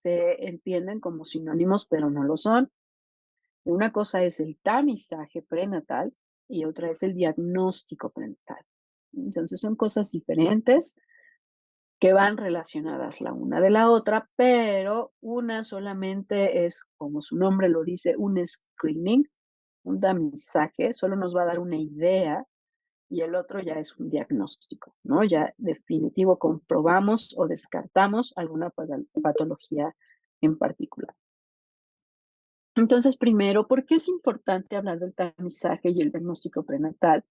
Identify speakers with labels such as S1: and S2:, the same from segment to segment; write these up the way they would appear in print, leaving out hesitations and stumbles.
S1: se entienden como sinónimos, pero no lo son. Una cosa es el tamizaje prenatal y otra es el diagnóstico prenatal. Entonces son cosas diferentes que van relacionadas la una de la otra, pero una solamente es, como su nombre lo dice, un screening, un tamizaje, solo nos va a dar una idea y el otro ya es un diagnóstico, ¿no? Ya definitivo comprobamos o descartamos alguna patología en particular. Entonces, primero, ¿por qué es importante hablar del tamizaje y el diagnóstico prenatal?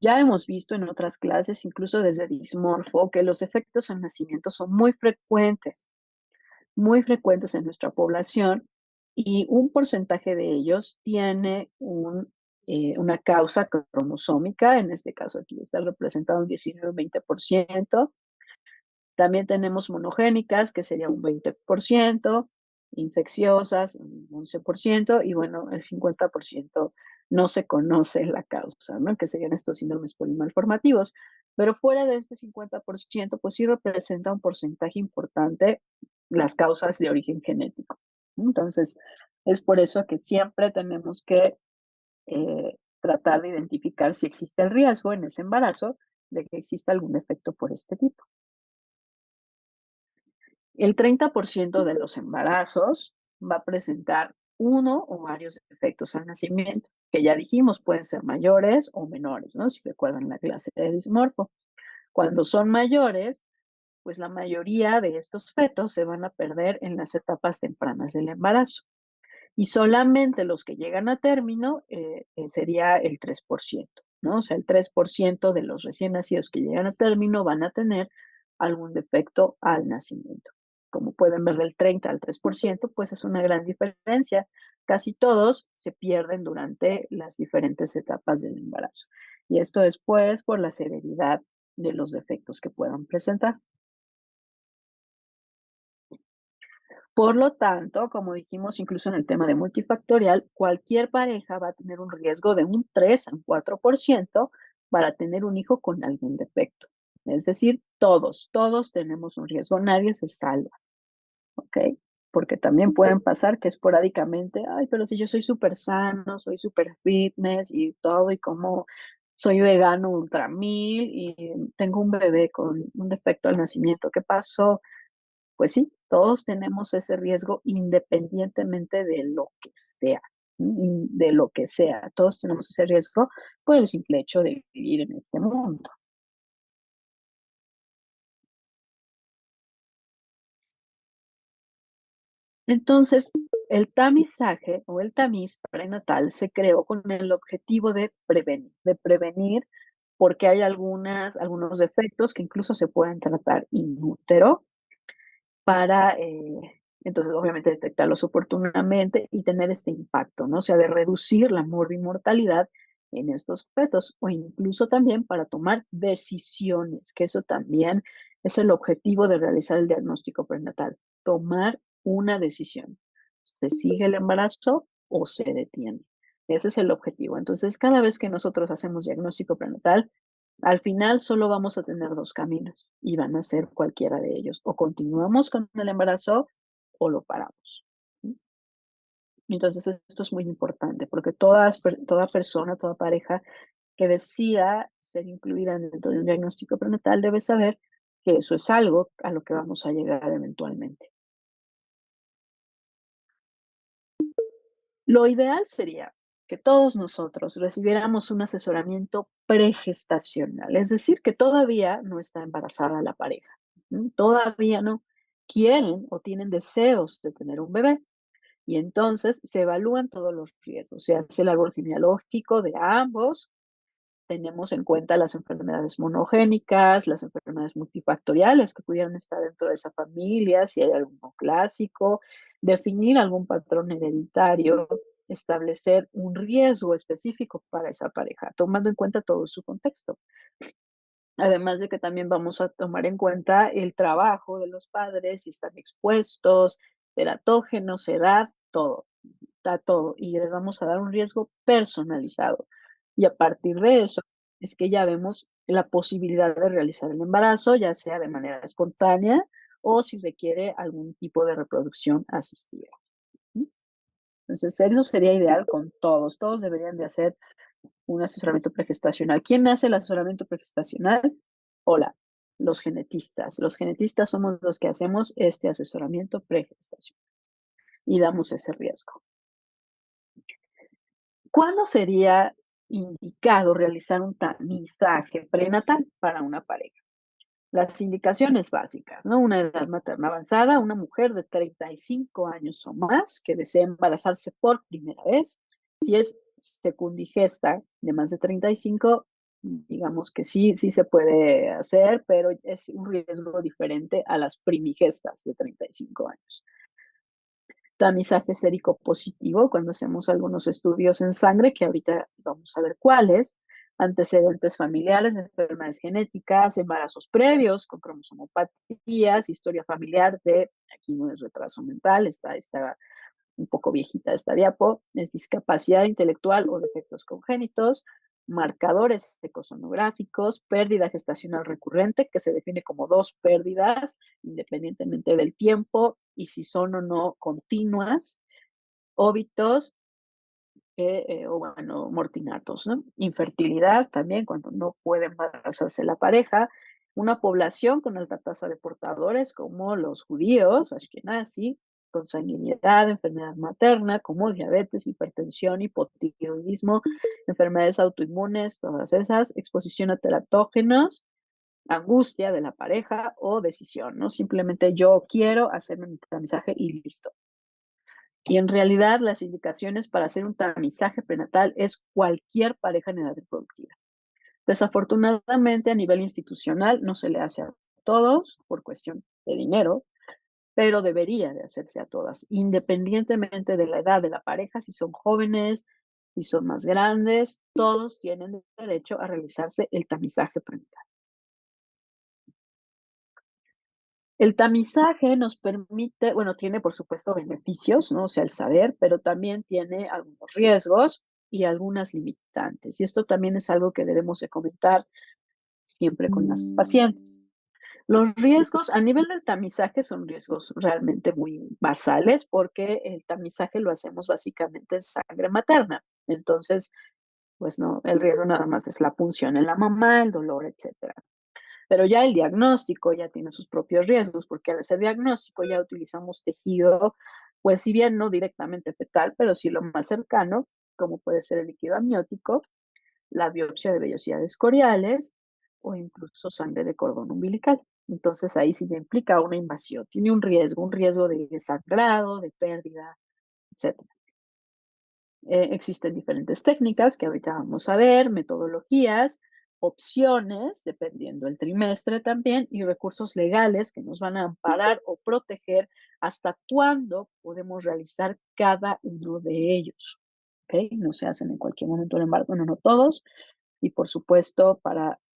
S1: Ya hemos visto en otras clases, incluso desde Dismorfo, que los efectos al nacimiento son muy frecuentes en nuestra población y un porcentaje de ellos tiene una causa cromosómica, en este caso aquí está representado un 19-20%. También tenemos monogénicas, que sería un 20%, infecciosas, un 11%, y bueno, el 50% no se conoce la causa, ¿no? Que serían estos síndromes polimalformativos. Pero fuera de este 50%, pues sí representa un porcentaje importante las causas de origen genético. Entonces, es por eso que siempre tenemos que tratar de identificar si existe el riesgo en ese embarazo de que exista algún efecto por este tipo. El 30% de los embarazos va a presentar uno o varios efectos al nacimiento, que ya dijimos pueden ser mayores o menores, ¿no? Si recuerdan la clase de Dismorfo. Cuando son mayores, pues la mayoría de estos fetos se van a perder en las etapas tempranas del embarazo. Y solamente los que llegan a término sería el 3%, ¿no? O sea, el 3% de los recién nacidos que llegan a término van a tener algún defecto al nacimiento. Como pueden ver, del 30 al 3%, pues es una gran diferencia. Casi todos se pierden durante las diferentes etapas del embarazo. Y esto es pues por la severidad de los defectos que puedan presentar. Por lo tanto, como dijimos incluso en el tema de multifactorial, cualquier pareja va a tener un riesgo de un 3 a un 4% para tener un hijo con algún defecto. Es decir, todos tenemos un riesgo, nadie se salva, ¿ok? Porque también pueden pasar que esporádicamente, ay, pero si yo soy súper sano, soy súper fitness y todo, y como soy vegano ultra mil y tengo un bebé con un defecto al nacimiento, ¿qué pasó? Pues sí, todos tenemos ese riesgo independientemente de lo que sea, de lo que sea. Todos tenemos ese riesgo por el simple hecho de vivir en este mundo. Entonces, el tamizaje o el tamiz prenatal se creó con el objetivo de prevenir porque hay algunos defectos que incluso se pueden tratar in útero para, entonces, obviamente, detectarlos oportunamente y tener este impacto, ¿no? O sea, de reducir la mortalidad en estos fetos o incluso también para tomar decisiones, que eso también es el objetivo de realizar el diagnóstico prenatal, tomar una decisión. ¿Se sigue el embarazo o se detiene? Ese es el objetivo. Entonces, cada vez que nosotros hacemos diagnóstico prenatal, al final solo vamos a tener dos caminos y van a ser cualquiera de ellos. O continuamos con el embarazo o lo paramos. ¿Sí? Entonces esto es muy importante porque toda persona, toda pareja que decida ser incluida dentro de un diagnóstico prenatal debe saber que eso es algo a lo que vamos a llegar eventualmente. Lo ideal sería que todos nosotros recibiéramos un asesoramiento pregestacional, es decir, que todavía no está embarazada la pareja, todavía no quieren o tienen deseos de tener un bebé. Y entonces se evalúan todos los riesgos, se hace el árbol genealógico de ambos, tenemos en cuenta las enfermedades monogénicas, las enfermedades multifactoriales que pudieran estar dentro de esa familia, si hay alguno clásico, definir algún patrón hereditario, establecer un riesgo específico para esa pareja, tomando en cuenta todo su contexto. Además de que también vamos a tomar en cuenta el trabajo de los padres, si están expuestos, teratógenos, edad, todo, está todo. Y les vamos a dar un riesgo personalizado. Y a partir de eso es que ya vemos la posibilidad de realizar el embarazo, ya sea de manera espontánea o si requiere algún tipo de reproducción asistida. ¿Sí? Entonces, eso sería ideal con todos. Todos deberían de hacer un asesoramiento pregestacional. ¿Quién hace el asesoramiento pregestacional? Hola, los genetistas. Los genetistas somos los que hacemos este asesoramiento pregestacional y damos ese riesgo. ¿Cuándo sería indicado realizar un tamizaje prenatal para una pareja? Las indicaciones básicas, ¿no? Una edad materna avanzada, una mujer de 35 años o más que desea embarazarse por primera vez. Si es secundigesta de más de 35, digamos que sí, sí se puede hacer, pero es un riesgo diferente a las primigestas de 35 años. Tamizaje sérico positivo, cuando hacemos algunos estudios en sangre, que ahorita vamos a ver cuáles, antecedentes familiares, enfermedades genéticas, embarazos previos con cromosomopatías, historia familiar de, aquí no es retraso mental, está un poco viejita esta diapo, es discapacidad intelectual o defectos congénitos, marcadores ecosonográficos, pérdida gestacional recurrente, que se define como dos pérdidas, independientemente del tiempo y si son o no continuas, óbitos o bueno, mortinatos, ¿no? Infertilidad también, cuando no puede embarazarse la pareja, una población con alta tasa de portadores como los judíos, ashkenazi, consanguinidad, enfermedad materna como diabetes, hipertensión, hipotiroidismo, enfermedades autoinmunes, todas esas, exposición a teratógenos, angustia de la pareja o decisión, ¿no? Simplemente yo quiero hacerme mi tamizaje y listo. Y en realidad las indicaciones para hacer un tamizaje prenatal es cualquier pareja en edad reproductiva. Desafortunadamente a nivel institucional no se le hace a todos por cuestión de dinero, pero debería de hacerse a todas, independientemente de la edad de la pareja, si son jóvenes, si son más grandes, todos tienen derecho a realizarse el tamizaje prenatal. El tamizaje nos permite, bueno, tiene por supuesto beneficios, ¿no? O sea, el saber, pero también tiene algunos riesgos y algunas limitantes. Y esto también es algo que debemos de comentar siempre con las pacientes. Los riesgos a nivel del tamizaje son riesgos realmente muy basales porque el tamizaje lo hacemos básicamente en sangre materna. Entonces, pues no, el riesgo nada más es la punción en la mamá, el dolor, etcétera. Pero ya el diagnóstico ya tiene sus propios riesgos, porque al hacer diagnóstico ya utilizamos tejido, pues si bien no directamente fetal, pero sí lo más cercano, como puede ser el líquido amniótico, la biopsia de vellosidades coriales o incluso sangre de cordón umbilical. Entonces ahí sí ya implica una invasión, tiene un riesgo de sangrado, de pérdida, etcétera. Existen diferentes técnicas que ahorita vamos a ver, metodologías, opciones, dependiendo del trimestre también, y recursos legales que nos van a amparar o proteger hasta cuándo podemos realizar cada uno de ellos. ¿Ok? No se hacen en cualquier momento del embarazo, bueno, no todos. Y por supuesto,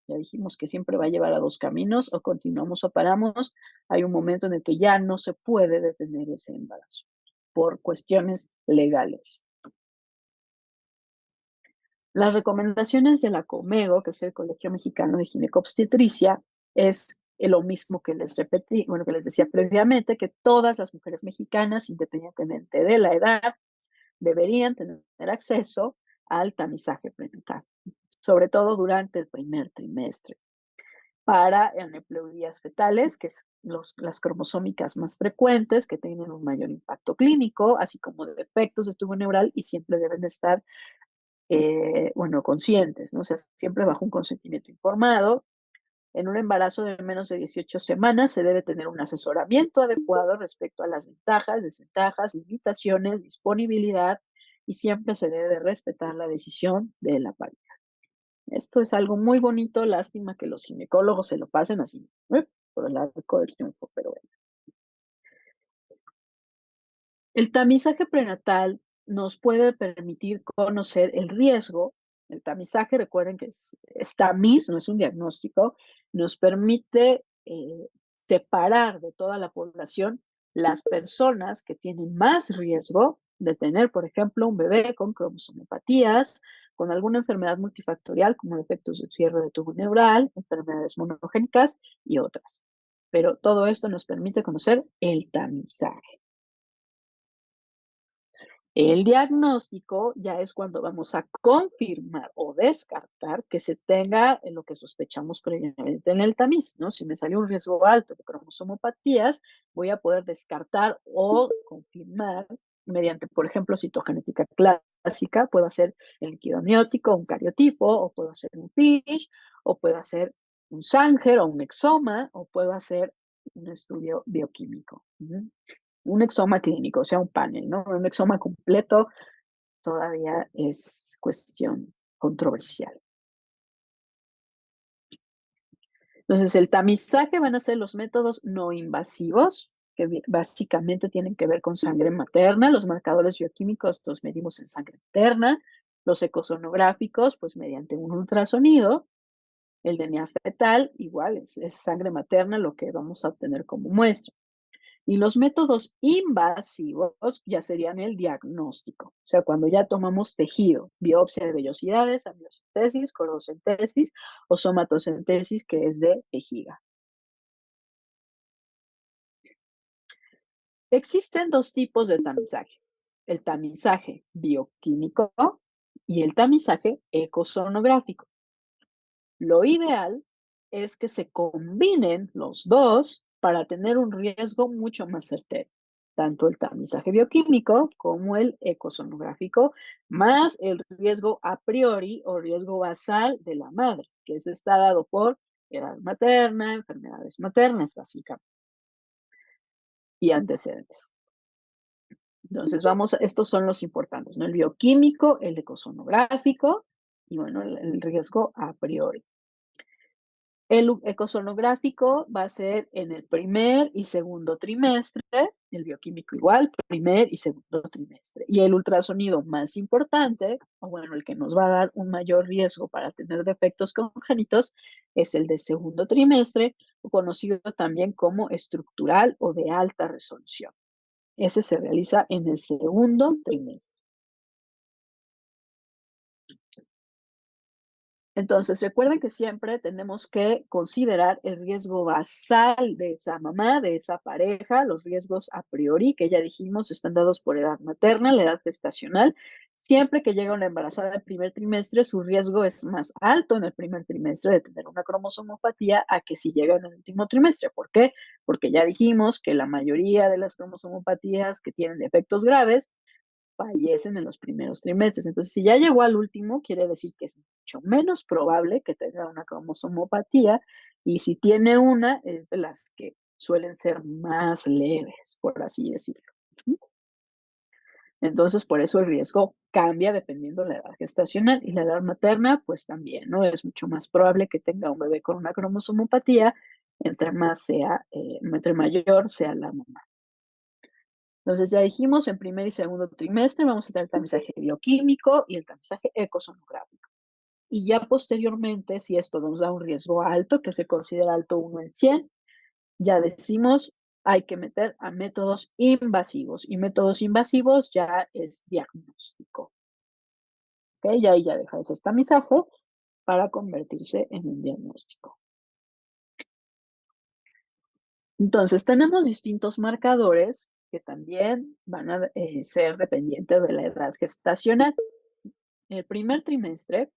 S1: ya dijimos que siempre va a llevar a dos caminos, o continuamos o paramos. Hay un momento en el que ya no se puede detener ese embarazo por cuestiones legales. Las recomendaciones de la COMEGO, que es el Colegio Mexicano de Ginecobstetricia, es lo mismo que les repetí, bueno, que les decía previamente, que todas las mujeres mexicanas, independientemente de la edad, deberían tener acceso al tamizaje prenatal, sobre todo durante el primer trimestre, para aneuploidías fetales, que es las cromosómicas más frecuentes, que tienen un mayor impacto clínico, así como de defectos de tubo neural y siempre deben de estar bueno, conscientes, ¿no? O sea, siempre bajo un consentimiento informado. En un embarazo de menos de 18 semanas se debe tener un asesoramiento adecuado respecto a las ventajas, desventajas, limitaciones, disponibilidad y siempre se debe de respetar la decisión de la pareja. Esto es algo muy bonito, lástima que los ginecólogos se lo pasen así, por el arco del triunfo, pero bueno. El tamizaje prenatal nos puede permitir conocer el riesgo. El tamizaje, recuerden que es tamiz, no es un diagnóstico, nos permite separar de toda la población las personas que tienen más riesgo de tener, por ejemplo, un bebé con cromosomopatías, con alguna enfermedad multifactorial como defectos de cierre de tubo neural, enfermedades monogénicas y otras. pero todo esto nos permite conocer el tamizaje. El diagnóstico ya es cuando vamos a confirmar o descartar que se tenga lo que sospechamos previamente en el tamiz, ¿no? Si me salió un riesgo alto de cromosomopatías, voy a poder descartar o confirmar mediante, por ejemplo, citogenética clásica, puedo hacer el líquido amniótico, un cariotipo, o puedo hacer un FISH, o puedo hacer un Sanger o un exoma, o puedo hacer un estudio bioquímico. Ujú. Un exoma clínico, o sea, un panel, ¿no? Un exoma completo todavía es cuestión controversial. Entonces, el tamizaje van a ser los métodos no invasivos, que básicamente tienen que ver con sangre materna. Los marcadores bioquímicos los medimos en sangre materna. Los ecosonográficos, pues mediante un ultrasonido. El DNA fetal, igual, es sangre materna lo que vamos a obtener como muestra. Y los métodos invasivos ya serían el diagnóstico, o sea, cuando ya tomamos tejido, biopsia de vellosidades, amniocentesis, cordocentesis o somatocentesis, que es de vejiga. Existen dos tipos de tamizaje, el tamizaje bioquímico y el tamizaje ecosonográfico. Lo ideal es que se combinen los dos para tener un riesgo mucho más certero, tanto el tamizaje bioquímico como el ecosonográfico, más el riesgo a priori o riesgo basal de la madre, que está dado por edad materna, enfermedades maternas básicamente y antecedentes. Entonces, estos son los importantes, ¿no? El bioquímico, el ecosonográfico y bueno, el riesgo a priori. El ecosonográfico va a ser en el primer y segundo trimestre, el bioquímico igual, primer y segundo trimestre. Y el ultrasonido más importante, o bueno, el que nos va a dar un mayor riesgo para tener defectos congénitos, es el de segundo trimestre, conocido también como estructural o de alta resolución. Ese se realiza en el segundo trimestre. Entonces, recuerden que siempre tenemos que considerar el riesgo basal de esa mamá, de esa pareja, los riesgos a priori, que ya dijimos están dados por edad materna, la edad gestacional. Siempre que llega una embarazada en el primer trimestre, su riesgo es más alto en el primer trimestre de tener una cromosomopatía a que si llega en el último trimestre. ¿Por qué? Porque ya dijimos que la mayoría de las cromosomopatías que tienen efectos graves fallecen en los primeros trimestres. Entonces, si ya llegó al último, quiere decir que es mucho menos probable que tenga una cromosomopatía y si tiene una, es de las que suelen ser más leves, por así decirlo. Entonces, por eso el riesgo cambia dependiendo de la edad gestacional y la edad materna, pues también, ¿no? Es mucho más probable que tenga un bebé con una cromosomopatía entre mayor sea la mamá. Entonces, ya dijimos, en primer y segundo trimestre vamos a tener el tamizaje bioquímico y el tamizaje ecosonográfico. Y ya posteriormente, si esto nos da un riesgo alto, que se considera alto 1 en 100, ya decimos, hay que meter a métodos invasivos. Y métodos invasivos ya es diagnóstico. ¿Ok? Y ahí ya deja de ser tamizaje para convertirse en un diagnóstico. Entonces, tenemos distintos marcadores que también van a ser dependientes de la edad gestacional. El primer trimestre,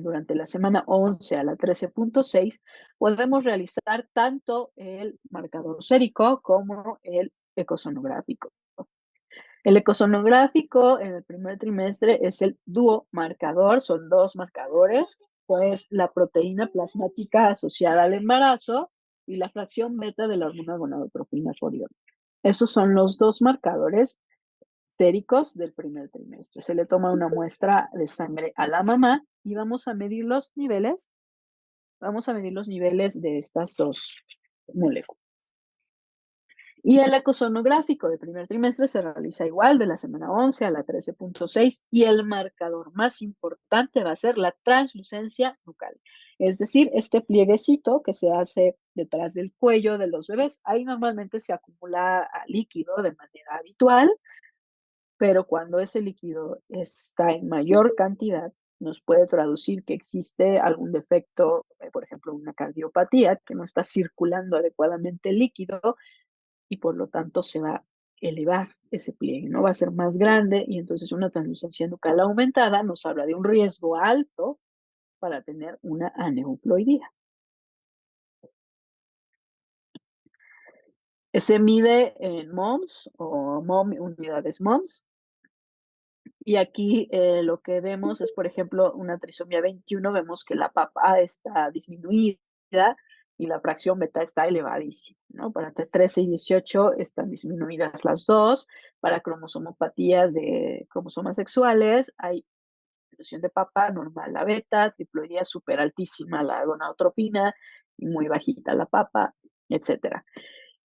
S1: durante la semana 11 a la 13.6, podemos realizar tanto el marcador sérico como el ecosonográfico. El ecosonográfico en el primer trimestre es el dúo marcador, son dos marcadores, pues la proteína plasmática asociada al embarazo y la fracción beta de la hormona gonadotropina choriónica. Esos son los dos marcadores séricos del primer trimestre. Se le toma una muestra de sangre a la mamá y vamos a medir los niveles de estas dos moléculas. Y el ecosonográfico del primer trimestre se realiza igual de la semana 11 a la 13.6 y el marcador más importante va a ser la translucencia nucal. Es decir, este plieguecito que se hace detrás del cuello de los bebés, ahí normalmente se acumula líquido de manera habitual, pero cuando ese líquido está en mayor cantidad, nos puede traducir que existe algún defecto, por ejemplo, una cardiopatía, que no está circulando adecuadamente el líquido y por lo tanto se va a elevar ese pliegue, ¿no? Va a ser más grande y entonces una translucencia nucal aumentada nos habla de un riesgo alto para tener una aneuploidía. Se mide en moms o unidades moms. Y aquí lo que vemos es, por ejemplo, una trisomía 21, vemos que la papa está disminuida y la fracción beta está elevadísima, ¿no? Para T13 y 18 están disminuidas las dos. Para cromosomopatías de cromosomas sexuales hay disminución de papa normal la beta, triploidía súper altísima la gonadotropina y muy bajita la papa, etcétera.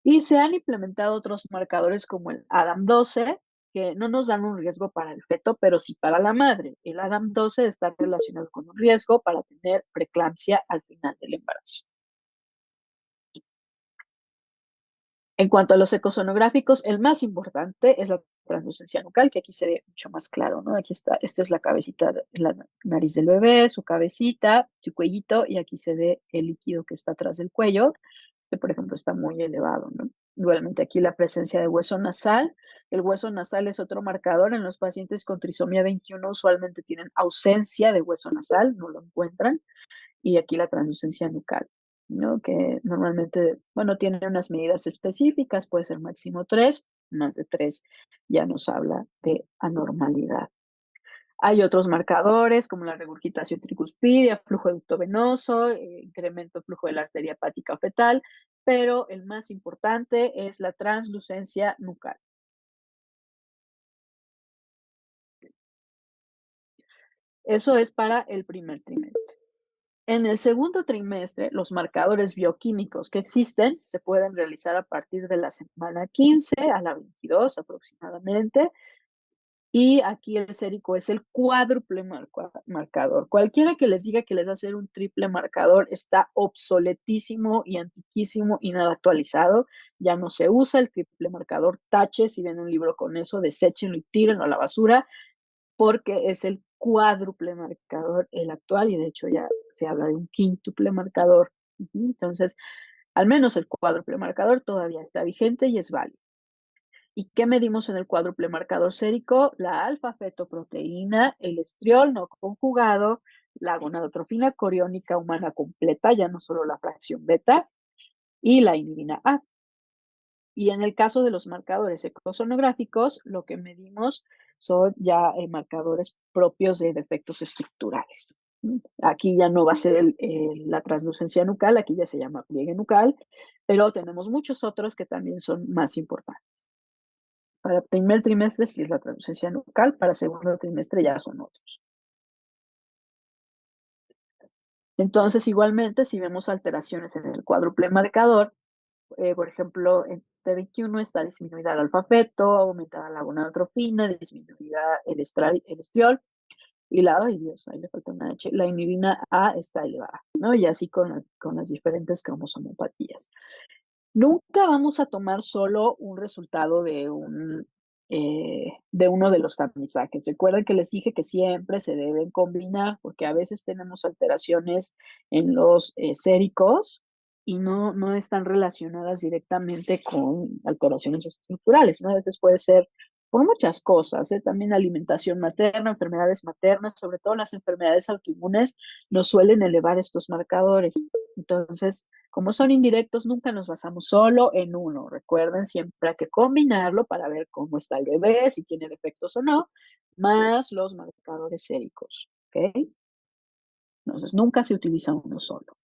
S1: Y se han implementado otros marcadores como el ADAM12, que no nos dan un riesgo para el feto, pero sí para la madre. El ADAM12 está relacionado con un riesgo para tener preeclampsia al final del embarazo. En cuanto a los ecosonográficos, el más importante es la translucencia nucal, que aquí se ve mucho más claro, ¿no? Aquí está, esta es la cabecita, la nariz del bebé, su cabecita, su cuellito, y aquí se ve el líquido que está atrás del cuello, que por ejemplo está muy elevado, ¿no? Igualmente aquí la presencia de hueso nasal. El hueso nasal es otro marcador. En los pacientes con trisomía 21 usualmente tienen ausencia de hueso nasal, no lo encuentran y aquí la translucencia nucal, ¿no? Que normalmente, bueno, tiene unas medidas específicas, puede ser máximo 3, más de 3 ya nos habla de anormalidad. Hay otros marcadores como la regurgitación tricuspidia, flujo ductovenoso, incremento del flujo de la arteria hepática fetal, pero el más importante es la translucencia nucal. Eso es para el primer trimestre. En el segundo trimestre, los marcadores bioquímicos que existen se pueden realizar a partir de la semana 15 a la 22 aproximadamente. Y aquí el sérico es el cuádruple marcador. Cualquiera que les diga que les va a hacer un triple marcador está obsoletísimo y antiquísimo y nada actualizado. Ya no se usa el triple marcador. Tache, si ven un libro con eso, deséchenlo y tírenlo a la basura porque es el cuádruple marcador el actual y de hecho ya se habla de un quíntuple marcador. Entonces, al menos el cuádruple marcador todavía está vigente y es válido. ¿Y qué medimos en el cuádruple marcador sérico? La alfa-fetoproteína, el estriol no conjugado, la gonadotropina coriónica humana completa, ya no solo la fracción beta, y la inhibina A. Y en el caso de los marcadores ecosonográficos, lo que medimos son ya marcadores propios de defectos estructurales. Aquí ya no va a ser la translucencia nucal, aquí ya se llama pliegue nucal, pero tenemos muchos otros que también son más importantes. Para primer trimestre sí es la translucencia nucal, para segundo trimestre ya son otros. Entonces, igualmente, si vemos alteraciones en el cuádruple marcador, por ejemplo, en T21 está disminuida el alfa-feto, aumentada la gonadotropina, disminuida el estriol, y la, ay Dios, ahí le falta una H, la inhibina A está elevada, ¿no? Y así con las diferentes cromosomopatías. Nunca vamos a tomar solo un resultado de uno de los tamizajes. Recuerden que les dije que siempre se deben combinar, porque a veces tenemos alteraciones en los séricos y no están relacionadas directamente con alteraciones estructurales, ¿no? A veces puede ser por muchas cosas, ¿eh? También alimentación materna, enfermedades maternas, sobre todo las enfermedades autoinmunes, nos suelen elevar estos marcadores. Entonces, como son indirectos, nunca nos basamos solo en uno. Recuerden, siempre hay que combinarlo para ver cómo está el bebé, si tiene defectos o no, más los marcadores séricos. ¿Ok? Entonces, nunca se utiliza uno solo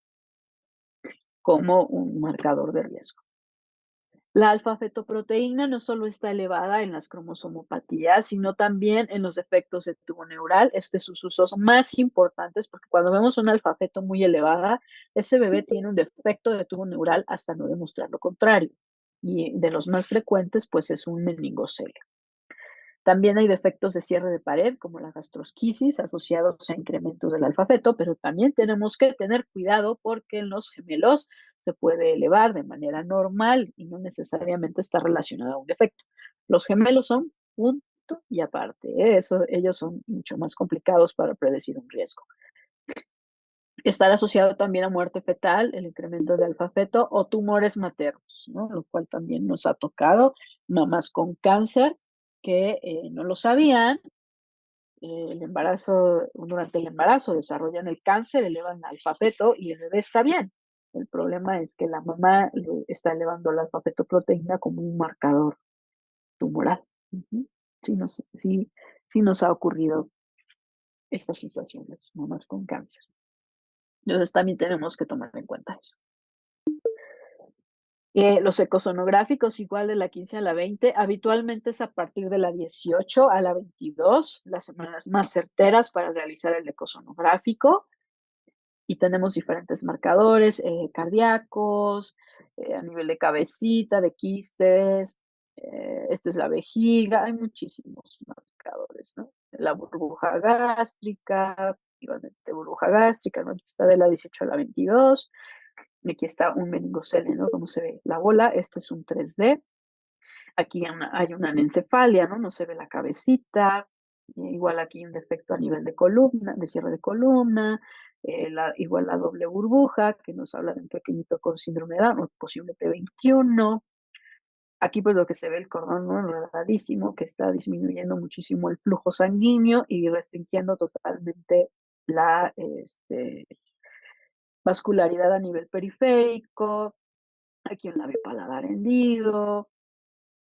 S1: como un marcador de riesgo. La alfa-fetoproteína no solo está elevada en las cromosomopatías, sino también en los defectos de tubo neural. Este es sus usos más importantes porque cuando vemos una alfa-feto muy elevada, ese bebé tiene un defecto de tubo neural hasta no demostrar lo contrario. Y de los más frecuentes, pues es un meningocelio. También hay defectos de cierre de pared, como la gastrosquisis, asociados a incrementos del alfa-feto, pero también tenemos que tener cuidado porque en los gemelos se puede elevar de manera normal y no necesariamente está relacionado a un defecto. Los gemelos son un punto y aparte. Eso, ellos son mucho más complicados para predecir un riesgo. Estar asociado también a muerte fetal, el incremento de alfa-feto o tumores maternos, ¿no? Lo cual también nos ha tocado mamás con cáncer que no lo sabían, el embarazo, durante el embarazo desarrollan el cáncer, elevan alfa-feto y el bebé está bien. El problema es que la mamá está elevando la alfa-fetoproteína como un marcador tumoral. Ujú. Sí nos ha ocurrido estas situaciones, mamás con cáncer. Entonces también tenemos que tomar en cuenta eso. Los ecosonográficos, igual de la 15 a la 20, habitualmente es a partir de la 18 a la 22, las semanas más certeras para realizar el ecosonográfico. Y tenemos diferentes marcadores cardíacos, a nivel de cabecita, de quistes, esta es la vejiga, hay muchísimos marcadores, ¿no? La burbuja gástrica, igualmente burbuja gástrica, ¿no? Aquí está de la 18 a la 22, y aquí está un meningocele, ¿no? Como se ve la bola, este es un 3D, aquí hay una anencefalia, ¿no? No se ve la cabecita, igual aquí un defecto a nivel de columna, de cierre de columna, igual la doble burbuja, que nos habla de un pequeñito con síndrome de Down, o posible T21. Aquí pues lo que se ve el cordón, ¿no? Enredadísimo, que está disminuyendo muchísimo el flujo sanguíneo y restringiendo totalmente la vascularidad a nivel periférico. Aquí un labio paladar hendido,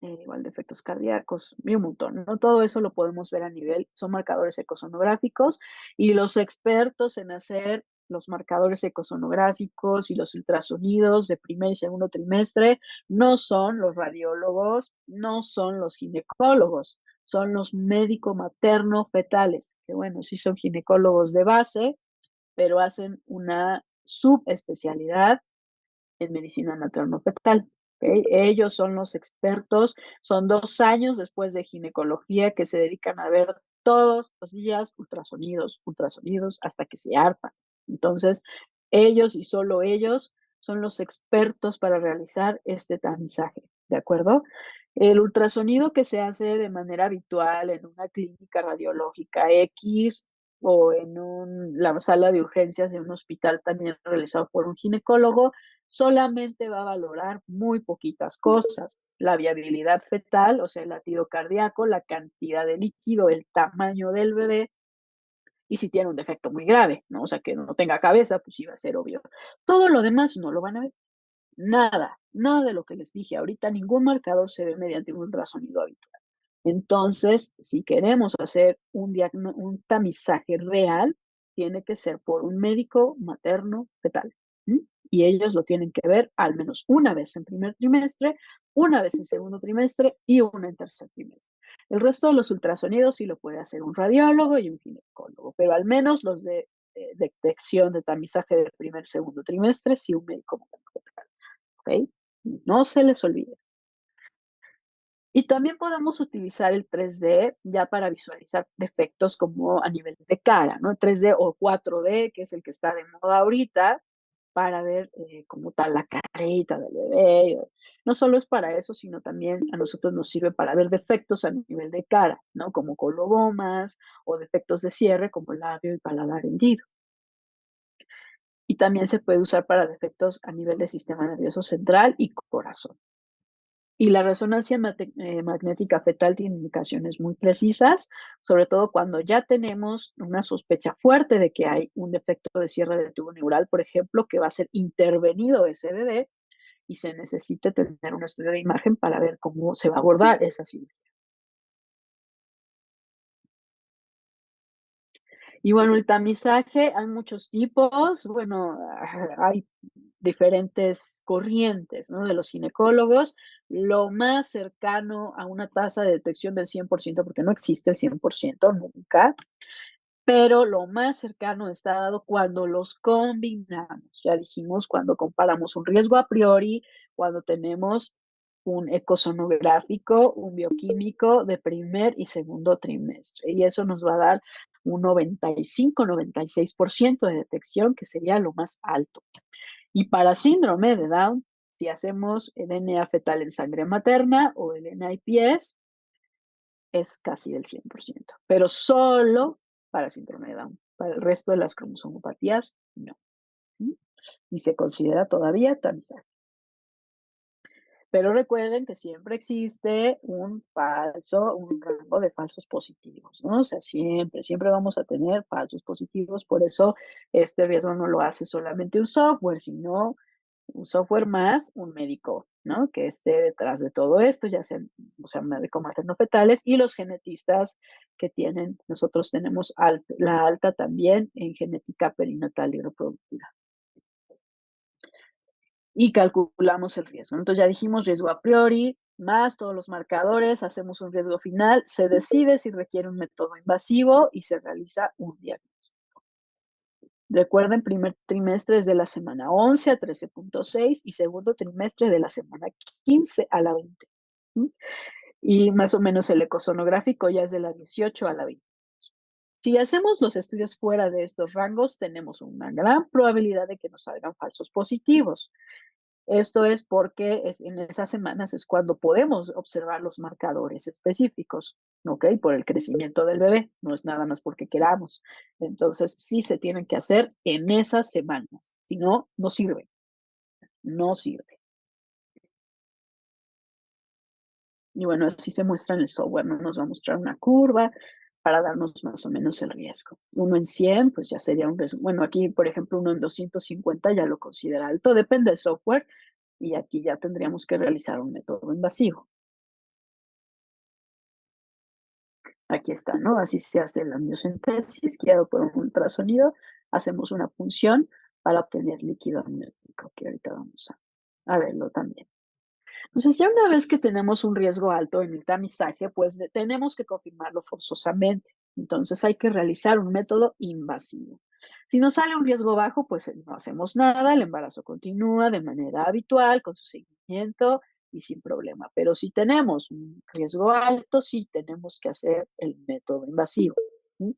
S1: igual de efectos cardíacos y un montón, ¿no? Todo eso lo podemos ver a nivel, son marcadores ecosonográficos y los expertos en hacer los marcadores ecosonográficos y los ultrasonidos de primer y segundo trimestre no son los radiólogos, no son los ginecólogos, son los médico materno fetales, que bueno, sí son ginecólogos de base, pero hacen una subespecialidad en medicina materno-fetal. ¿Okay? Ellos son los expertos, son 2 años después de ginecología que se dedican a ver todos los días ultrasonidos, ultrasonidos, hasta que se hartan. Entonces, ellos y solo ellos son los expertos para realizar este tamizaje, ¿de acuerdo? El ultrasonido que se hace de manera habitual en una clínica radiológica X o en la sala de urgencias de un hospital también realizado por un ginecólogo, solamente va a valorar muy poquitas cosas. La viabilidad fetal, o sea, el latido cardíaco, la cantidad de líquido, el tamaño del bebé y si tiene un defecto muy grave, ¿no? O sea, que no tenga cabeza, pues iba a ser obvio. Todo lo demás no lo van a ver. Nada, nada de lo que les dije ahorita, ningún marcador se ve mediante un ultrasonido habitual. Entonces, si queremos hacer un tamizaje real, tiene que ser por un médico materno fetal. ¿Sí? Y ellos lo tienen que ver al menos una vez en primer trimestre, una vez en segundo trimestre y una en tercer trimestre. El resto de los ultrasonidos sí lo puede hacer un radiólogo y un ginecólogo, pero al menos los de detección de tamizaje de primer, segundo trimestre, sí un médico materno fetal. ¿Ok? No se les olvide. Y también podemos utilizar el 3D ya para visualizar defectos como a nivel de cara, ¿no? 3D o 4D, que es el que está de moda ahorita, para ver como tal la carita del bebé. No solo es para eso, sino también a nosotros nos sirve para ver defectos a nivel de cara, ¿no? Como colobomas o defectos de cierre como labio y paladar hendido. Y también se puede usar para defectos a nivel del sistema nervioso central y corazón. Y la resonancia magnética fetal tiene indicaciones muy precisas, sobre todo cuando ya tenemos una sospecha fuerte de que hay un defecto de cierre del tubo neural, por ejemplo, que va a ser intervenido ese bebé y se necesita tener un estudio de imagen para ver cómo se va a abordar esa cirugía. Y bueno, el tamizaje, hay muchos tipos, bueno, hay diferentes corrientes, ¿no? De los ginecólogos, lo más cercano a una tasa de detección del 100%, porque no existe el 100% nunca, pero lo más cercano está dado cuando los combinamos. Ya dijimos, cuando comparamos un riesgo a priori, cuando tenemos un ecosonográfico, un bioquímico de primer y segundo trimestre. Y eso nos va a dar un 95-96% de detección, que sería lo más alto. Y para síndrome de Down, si hacemos el DNA fetal en sangre materna o el NIPS, es casi del 100%, pero solo para síndrome de Down. Para el resto de las cromosomopatías, no. ¿Sí? Y se considera todavía tamizaje. Pero recuerden que siempre existe un rango de falsos positivos, ¿no? O sea, siempre vamos a tener falsos positivos, por eso este riesgo no lo hace solamente un software, sino un software más un médico, ¿no? Que esté detrás de todo esto, ya sea, o sea, médico materno-fetales y los genetistas que tienen, nosotros tenemos la alta también en genética perinatal y reproductiva. Y calculamos el riesgo. Entonces ya dijimos riesgo a priori, más todos los marcadores, hacemos un riesgo final, se decide si requiere un método invasivo y se realiza un diagnóstico. Recuerden, primer trimestre es de la semana 11 a 13.6 y segundo trimestre de la semana 15 a la 20. ¿Sí? Y más o menos el ecosonográfico ya es de la 18 a la 20. Si hacemos los estudios fuera de estos rangos, tenemos una gran probabilidad de que nos salgan falsos positivos. Esto es porque en esas semanas es cuando podemos observar los marcadores específicos, ¿ok? Por el crecimiento del bebé, no es nada más porque queramos. Entonces, sí se tienen que hacer en esas semanas, si no, no sirve, no sirve. Y bueno, así se muestra en el software, ¿no? Nos va a mostrar una curva para darnos más o menos el riesgo. Uno en 100, pues ya sería un riesgo. Bueno, aquí, por ejemplo, uno en 250 ya lo considera alto, depende del software, y aquí ya tendríamos que realizar un método invasivo. Aquí está, ¿no? Así se hace la amniocentesis, guiado por un ultrasonido. Hacemos una punción para obtener líquido amniótico, que ahorita vamos a verlo también. Entonces, ya una vez que tenemos un riesgo alto en el tamizaje, pues tenemos que confirmarlo forzosamente. Entonces, hay que realizar un método invasivo. Si nos sale un riesgo bajo, pues no hacemos nada, el embarazo continúa de manera habitual, con su seguimiento y sin problema. Pero si tenemos un riesgo alto, sí tenemos que hacer el método invasivo. ¿Sí?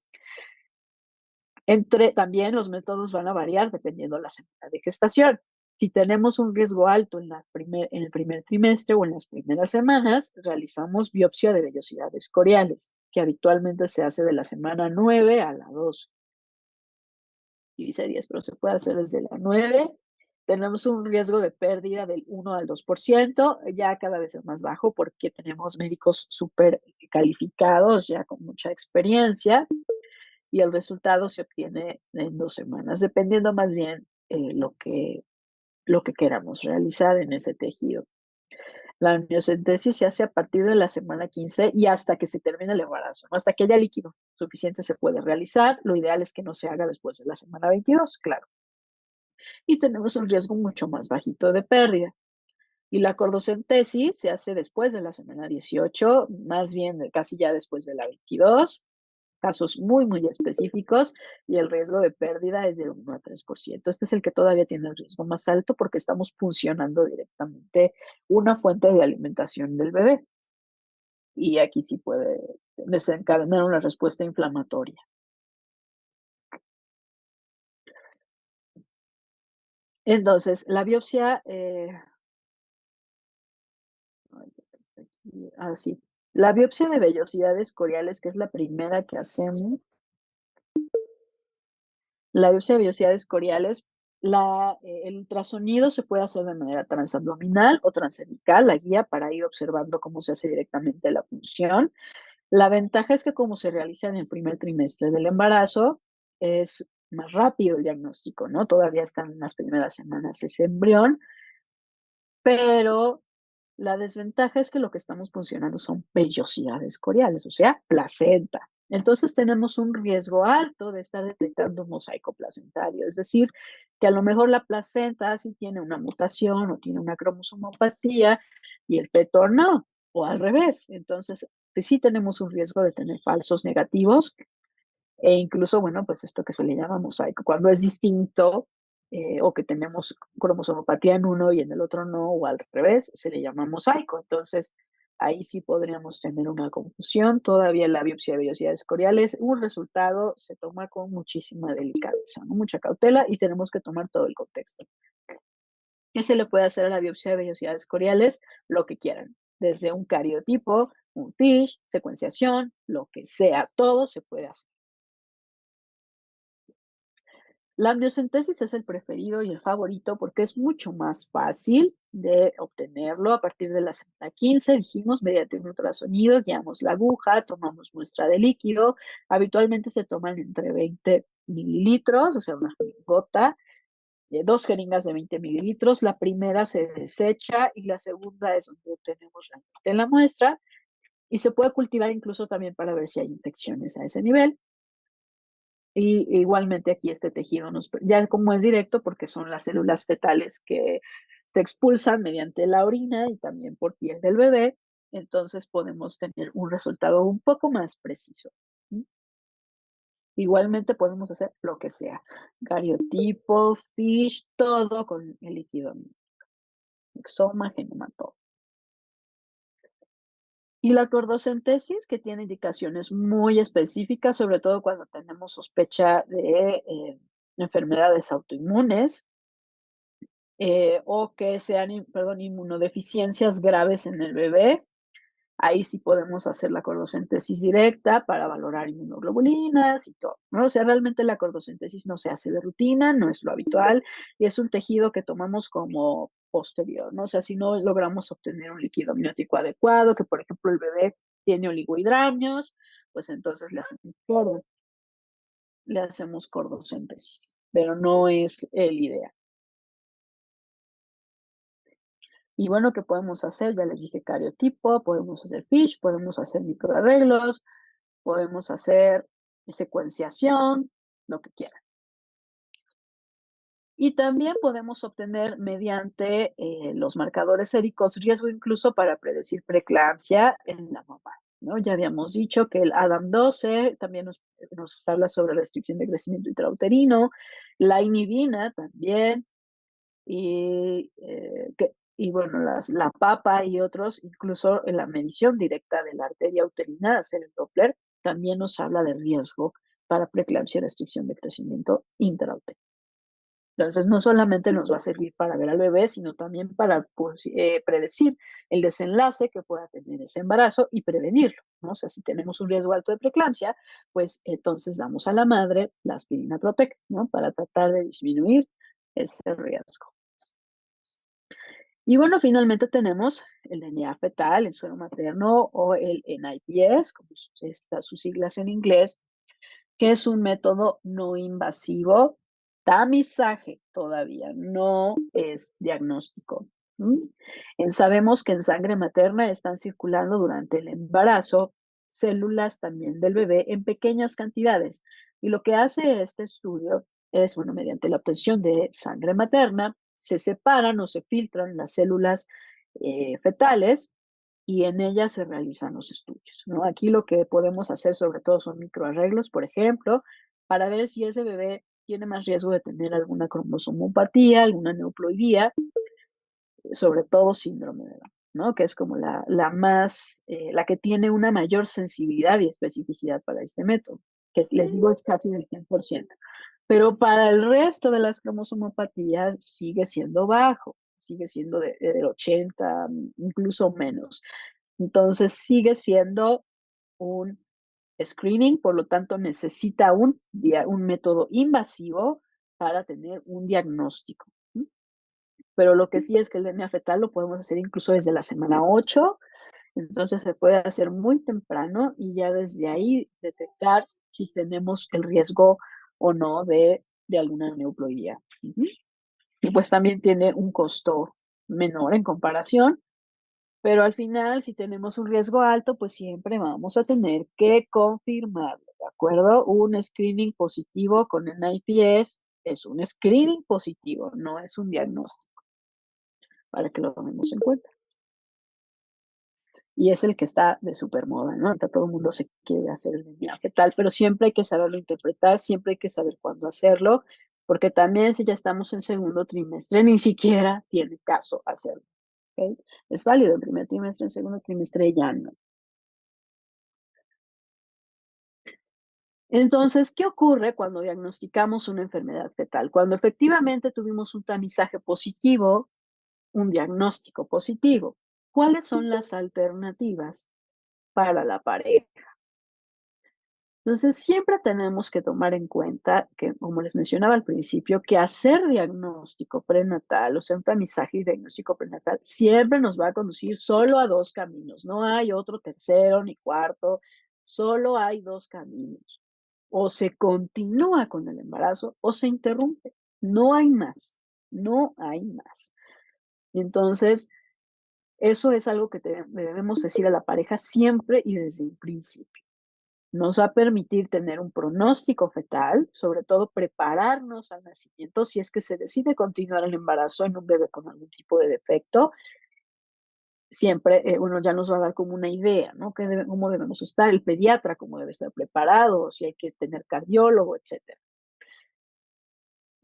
S1: También los métodos van a variar dependiendo de la semana de gestación. Si tenemos un riesgo alto en el primer trimestre o en las primeras semanas, realizamos biopsia de vellosidades coriales, que habitualmente se hace de la semana 9 a la 2. Y dice 10, pero se puede hacer desde la 9. Tenemos un riesgo de pérdida del 1 al 2%, ya cada vez es más bajo porque tenemos médicos súper calificados, ya con mucha experiencia, y el resultado se obtiene en 2 semanas, dependiendo más bien lo que queramos realizar en ese tejido. La amniocentesis se hace a partir de la semana 15 y hasta que se termine el embarazo, ¿no? Hasta que haya líquido suficiente se puede realizar. Lo ideal es que no se haga después de la semana 22, claro. Y tenemos un riesgo mucho más bajito de pérdida. Y la cordocentesis se hace después de la semana 18, más bien casi ya después de la 22, casos muy específicos, y el riesgo de pérdida es de 1 a 3%. Este es el que todavía tiene el riesgo más alto porque estamos funcionando directamente una fuente de alimentación del bebé. Y aquí sí puede desencadenar una respuesta inflamatoria. Entonces, la biopsia, sí, la biopsia de vellosidades coriales, que es la primera que hacemos, la biopsia de vellosidades coriales, el ultrasonido se puede hacer de manera transabdominal o transcervical, la guía para ir observando cómo se hace directamente la punción. La ventaja es que como se realiza en el primer trimestre del embarazo, es más rápido el diagnóstico, ¿no? Todavía están en las primeras semanas ese embrión, pero la desventaja es que lo que estamos funcionando son vellosidades coriales, o sea, placenta. Entonces tenemos un riesgo alto de estar detectando un mosaico placentario, es decir, que a lo mejor la placenta sí tiene una mutación o tiene una cromosomopatía y el feto no, o al revés. Entonces, pues sí tenemos un riesgo de tener falsos negativos e incluso, bueno, pues esto que se le llama mosaico, cuando es distinto o que tenemos cromosomopatía en uno y en el otro no, o al revés, se le llama mosaico. Entonces, ahí sí podríamos tener una confusión. Todavía la biopsia de vellosidades coriales, un resultado se toma con muchísima delicadeza, ¿no? Mucha cautela y tenemos que tomar todo el contexto. ¿Qué se le puede hacer a la biopsia de vellosidades coriales? Lo que quieran. desde un cariotipo, un FISH, secuenciación, lo que sea, todo se puede hacer. La amniocentesis es el preferido y el favorito porque es mucho más fácil de obtenerlo a partir de la semana 15, dijimos, mediante un ultrasonido, guiamos la aguja, tomamos muestra de líquido, habitualmente se toman entre 20 mililitros, o sea, una gota, dos jeringas de 20 mililitros, la primera se desecha y la segunda es donde obtenemos realmente la muestra y se puede cultivar incluso también para ver si hay infecciones a ese nivel. Y igualmente aquí este tejido ya como es directo, porque son las células fetales que se expulsan mediante la orina y también por piel del bebé, entonces podemos tener un resultado un poco más preciso. ¿Sí? Igualmente podemos hacer lo que sea, cariotipo, FISH, todo con el líquido amniótico, exoma, genoma, todo. Y la cordocentesis, que tiene indicaciones muy específicas, sobre todo cuando tenemos sospecha de enfermedades autoinmunes, o que sean, perdón, inmunodeficiencias graves en el bebé. Ahí sí podemos hacer la cordocentesis directa para valorar inmunoglobulinas y todo, ¿no? O sea, realmente la cordocentesis no se hace de rutina, no es lo habitual, y es un tejido que tomamos como posterior, ¿no? O sea, si no logramos obtener un líquido amniótico adecuado, que por ejemplo el bebé tiene oligohidramios, pues entonces le hacemos cordocentesis, pero no es el ideal. Y bueno, ¿qué podemos hacer? Ya les dije cariotipo, podemos hacer FISH, podemos hacer microarreglos, podemos hacer secuenciación, lo que quieran. Y también podemos obtener mediante los marcadores séricos riesgo incluso para predecir preeclampsia en la mamá, ¿no? Ya habíamos dicho que el ADAM12 también nos habla sobre restricción de crecimiento intrauterino, la inhibina también, y bueno, la papa y otros, incluso en la medición directa de la arteria uterina, hacer el Doppler, también nos habla de riesgo para preeclampsia y restricción de crecimiento intrauterino. Entonces, no solamente nos va a servir para ver al bebé, sino también para pues, predecir el desenlace que pueda tener ese embarazo y prevenirlo, ¿no? O sea, si tenemos un riesgo alto de preeclampsia, pues entonces damos a la madre la aspirina Protect, ¿no? Para tratar de disminuir ese riesgo. Y bueno, finalmente tenemos el DNA fetal, el suero materno o el NIPS, como están sus siglas en inglés, que es un método no invasivo, tamizaje todavía, no es diagnóstico. Sabemos que en sangre materna están circulando durante el embarazo células también del bebé en pequeñas cantidades. Y lo que hace este estudio es, bueno, mediante la obtención de sangre materna, se separan o se filtran las células fetales y en ellas se realizan los estudios, ¿no? Aquí lo que podemos hacer sobre todo son microarreglos, por ejemplo, para ver si ese bebé tiene más riesgo de tener alguna cromosomopatía, alguna neoploidía, sobre todo síndrome de Down, ¿no? Que es como la que tiene una mayor sensibilidad y especificidad para este método, que les digo es casi del 100%. Pero para el resto de las cromosomopatías sigue siendo bajo, sigue siendo del 80, incluso menos. Entonces sigue siendo un screening, por lo tanto necesita un método invasivo para tener un diagnóstico. Pero lo que sí es que el DNA fetal lo podemos hacer incluso desde la semana 8, entonces se puede hacer muy temprano y ya desde ahí detectar si tenemos el riesgo o no de alguna neuploidía. Y pues también tiene un costo menor en comparación, pero al final, si tenemos un riesgo alto, pues siempre vamos a tener que confirmarlo, ¿de acuerdo? Un screening positivo con NIPS es un screening positivo, no es un diagnóstico, para que lo tomemos en cuenta. Y es el que está de super moda, ¿no? Ahorita todo el mundo se quiere hacer el DNA fetal, pero siempre hay que saberlo interpretar, siempre hay que saber cuándo hacerlo, porque también si ya estamos en segundo trimestre, ni siquiera tiene caso hacerlo, ¿ok? Es válido en primer trimestre, en segundo trimestre ya no. Entonces, ¿qué ocurre cuando diagnosticamos una enfermedad fetal? Cuando efectivamente tuvimos un tamizaje positivo, un diagnóstico positivo. ¿Cuáles son las alternativas para la pareja? Entonces, siempre tenemos que tomar en cuenta que, como les mencionaba al principio, que hacer diagnóstico prenatal, o sea, un tamizaje y diagnóstico prenatal, siempre nos va a conducir solo a 2 caminos, no hay otro tercero ni cuarto, solo hay 2 caminos. O se continúa con el embarazo o se interrumpe, no hay más, no hay más. Entonces, eso es algo que le debemos decir a la pareja siempre y desde un principio. Nos va a permitir tener un pronóstico fetal, sobre todo prepararnos al nacimiento si es que se decide continuar el embarazo en un bebé con algún tipo de defecto. Siempre uno ya nos va a dar como una idea, ¿no? Cómo debemos estar, el pediatra, cómo debe estar preparado, si hay que tener cardiólogo, etcétera.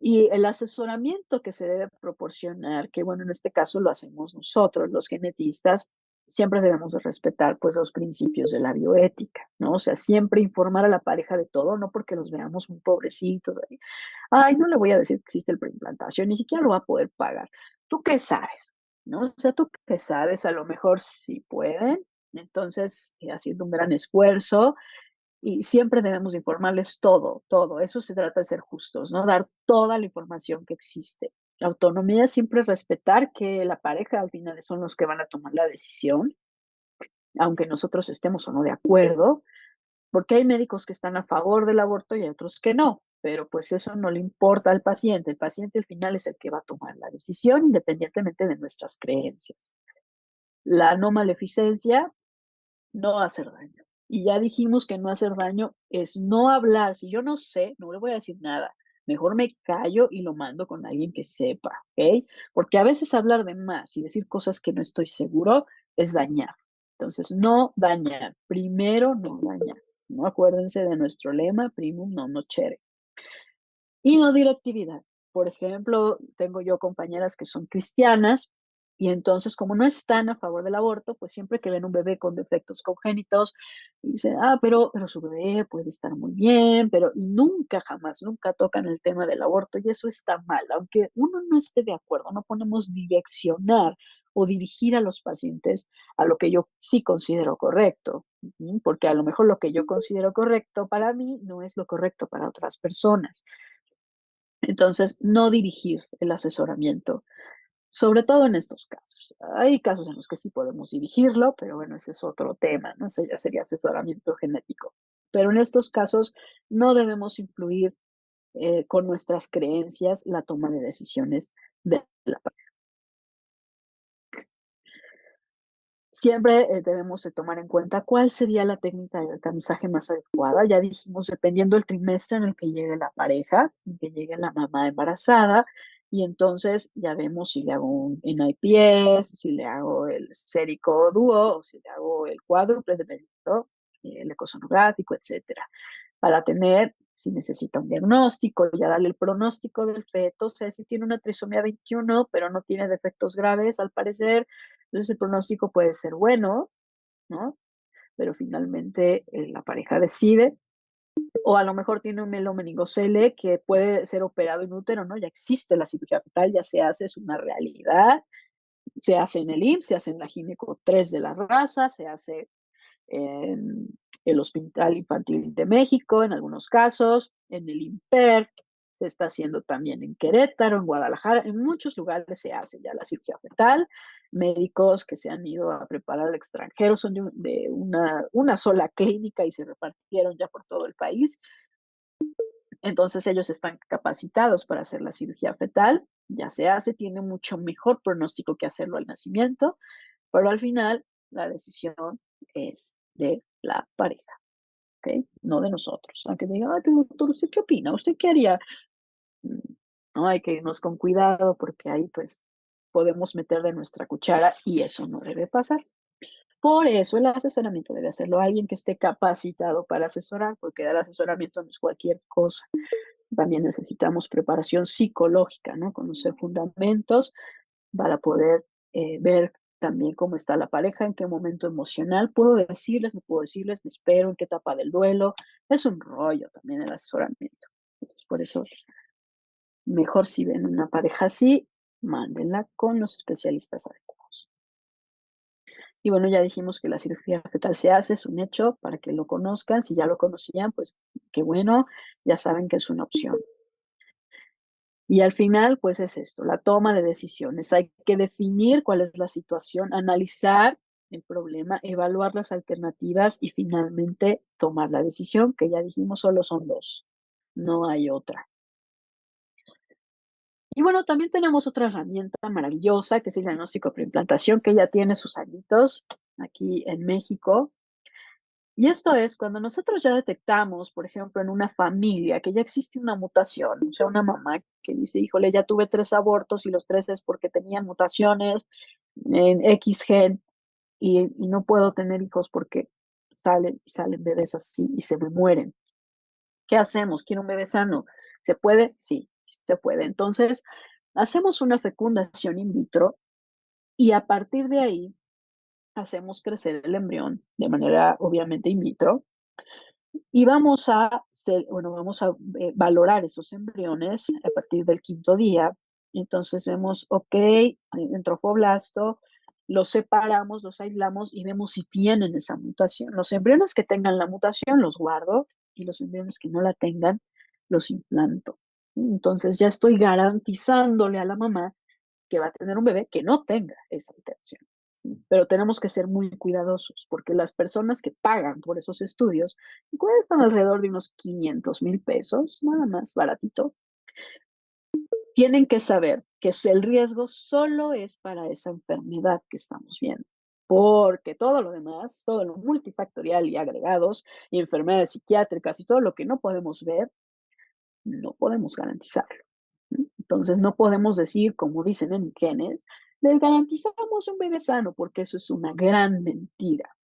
S1: Y el asesoramiento que se debe proporcionar, que bueno, en este caso lo hacemos nosotros, los genetistas, siempre debemos de respetar pues los principios de la bioética, ¿no? O sea, siempre informar a la pareja de todo, no porque los veamos muy pobrecitos, de, ay, no le voy a decir que existe el preimplantación, ni siquiera lo va a poder pagar. ¿Tú qué sabes? ¿No? O sea, tú qué sabes, a lo mejor sí pueden, entonces haciendo un gran esfuerzo, y siempre debemos informarles todo, todo. Eso se trata de ser justos, ¿no? Dar toda la información que existe. La autonomía es siempre respetar que la pareja al final son los que van a tomar la decisión, aunque nosotros estemos o no de acuerdo, porque hay médicos que están a favor del aborto y hay otros que no, pero pues eso no le importa al paciente. El paciente al final es el que va a tomar la decisión independientemente de nuestras creencias. La no maleficencia, no hacer daño. Y ya dijimos que no hacer daño es no hablar. Si yo no sé, no le voy a decir nada. Mejor me callo y lo mando con alguien que sepa, ¿ok? Porque a veces hablar de más y decir cosas que no estoy seguro es dañar. Entonces, no dañar. Primero, no dañar. No acuérdense de nuestro lema, primum non nocere. Y no directividad. Por ejemplo, tengo yo compañeras que son cristianas y entonces, como no están a favor del aborto, pues siempre que ven un bebé con defectos congénitos, dicen, pero su bebé puede estar muy bien, pero y nunca, jamás, nunca tocan el tema del aborto y eso está mal. Aunque uno no esté de acuerdo, no podemos direccionar o dirigir a los pacientes a lo que yo sí considero correcto, porque a lo mejor lo que yo considero correcto para mí no es lo correcto para otras personas. Entonces, no dirigir el asesoramiento, sobre todo en estos casos. Hay casos en los que sí podemos dirigirlo, pero bueno, ese es otro tema, ¿no? Ese ya sería asesoramiento genético. Pero en estos casos no debemos influir con nuestras creencias la toma de decisiones de la. Siempre debemos de tomar en cuenta cuál sería la técnica de tamizaje más adecuada. Ya dijimos, dependiendo del trimestre en el que llegue la pareja, en que llegue la mamá embarazada, y entonces ya vemos si le hago un NIPS, si le hago el sérico dúo o si le hago el cuádruple, dependiendo el ecosonográfico, etcétera, para tener si necesita un diagnóstico, ya darle el pronóstico del feto, o sea, si tiene una trisomía 21, pero no tiene defectos graves, al parecer, entonces el pronóstico puede ser bueno, ¿no? Pero finalmente la pareja decide, o a lo mejor tiene un melomeningocele que puede ser operado en útero, ¿no? Ya existe la cirugía fetal, ya se hace, es una realidad, se hace en el IMSS, se hace en la Gineco 3 de la raza, se hace en el Hospital Infantil de México, en algunos casos, en el IMPER, se está haciendo también en Querétaro, en Guadalajara, en muchos lugares se hace ya la cirugía fetal. Médicos que se han ido a preparar al extranjero son de una sola clínica y se repartieron ya por todo el país. Entonces ellos están capacitados para hacer la cirugía fetal, ya se hace, tiene mucho mejor pronóstico que hacerlo al nacimiento, pero al final la decisión es de la pareja, ¿ok? No de nosotros. Aunque digan, ay, pero doctor, ¿usted qué opina? ¿Usted qué haría? Mm, No, hay que irnos con cuidado porque ahí pues podemos meter de nuestra cuchara y eso no debe pasar. Por eso el asesoramiento debe hacerlo alguien que esté capacitado para asesorar, porque el asesoramiento no es cualquier cosa. También necesitamos preparación psicológica, ¿no? Conocer fundamentos para poder ver también cómo está la pareja, en qué momento emocional. Puedo decirles, no puedo decirles, me espero, en qué etapa del duelo. Es un rollo también el asesoramiento. Entonces, por eso, mejor si ven una pareja así, mándenla con los especialistas adecuados. Y bueno, ya dijimos que la cirugía fetal se hace, es un hecho para que lo conozcan. Si ya lo conocían, pues qué bueno, ya saben que es una opción. Y al final, pues es esto, la toma de decisiones. Hay que definir cuál es la situación, analizar el problema, evaluar las alternativas y finalmente tomar la decisión, que ya dijimos solo son dos, no hay otra. Y bueno, también tenemos otra herramienta maravillosa que es el diagnóstico preimplantación, que ya tiene sus añitos aquí en México. Y esto es cuando nosotros ya detectamos, por ejemplo, en una familia que ya existe una mutación, o sea, una mamá que dice, híjole, ya tuve 3 abortos y los 3 es porque tenían mutaciones en X gen y no puedo tener hijos porque salen bebés así y se me mueren. ¿Qué hacemos? Quiero un bebé sano. ¿Se puede? Sí, sí se puede. Entonces, hacemos una fecundación in vitro y a partir de ahí hacemos crecer el embrión de manera obviamente in vitro y vamos a valorar esos embriones a partir del quinto día. Entonces vemos, ok, entró foblasto, los separamos, los aislamos y vemos si tienen esa mutación. Los embriones que tengan la mutación los guardo y los embriones que no la tengan los implanto. Entonces ya estoy garantizándole a la mamá que va a tener un bebé que no tenga esa alteración. ¿Sí? Pero tenemos que ser muy cuidadosos porque las personas que pagan por esos estudios cuestan alrededor de unos 500,000 pesos, nada más baratito. Tienen que saber que el riesgo solo es para esa enfermedad que estamos viendo. Porque todo lo demás, todo lo multifactorial y agregados, y enfermedades psiquiátricas y todo lo que no podemos ver, no podemos garantizarlo. Entonces no podemos decir, como dicen en genes, les garantizamos un bebé sano, porque eso es una gran mentira.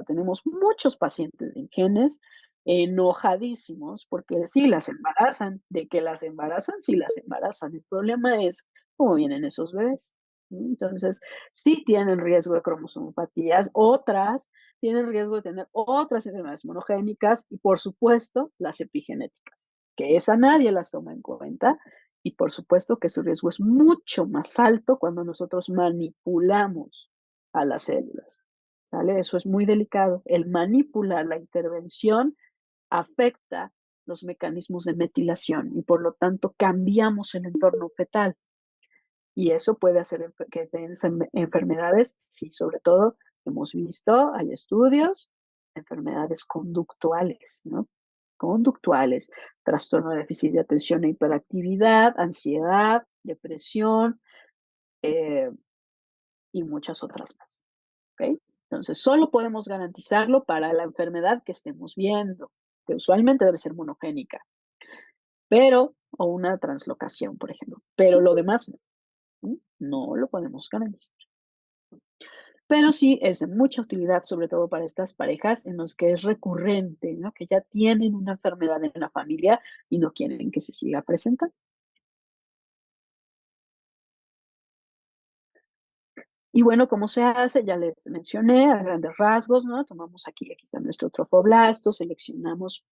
S1: Tenemos muchos pacientes en genes enojadísimos porque sí las embarazan, de que las embarazan, sí las embarazan. El problema es cómo vienen esos bebés. ¿Sí? Entonces, sí tienen riesgo de cromosomopatías, otras tienen riesgo de tener otras enfermedades monogénicas y, por supuesto, las epigenéticas, que esa nadie las toma en cuenta y, por supuesto, que su riesgo es mucho más alto cuando nosotros manipulamos a las células. ¿Vale? Eso es muy delicado. El manipular la intervención afecta los mecanismos de metilación y por lo tanto cambiamos el entorno fetal. Y eso puede hacer que den enfermedades, sí, sobre todo hemos visto, hay estudios, enfermedades conductuales, ¿no? Conductuales, trastorno de déficit de atención e hiperactividad, ansiedad, depresión eh, y muchas otras más. ¿Ok? Entonces, solo podemos garantizarlo para la enfermedad que estemos viendo, que usualmente debe ser monogénica, pero, o una translocación, por ejemplo, pero lo demás no, no lo podemos garantizar. Pero sí es de mucha utilidad, sobre todo para estas parejas en los que es recurrente, ¿no? Que ya tienen una enfermedad en la familia y no quieren que se siga presentando. Y bueno, ¿cómo se hace? Ya les mencioné a grandes rasgos, ¿no? Tomamos aquí está nuestro trofoblasto, seleccionamos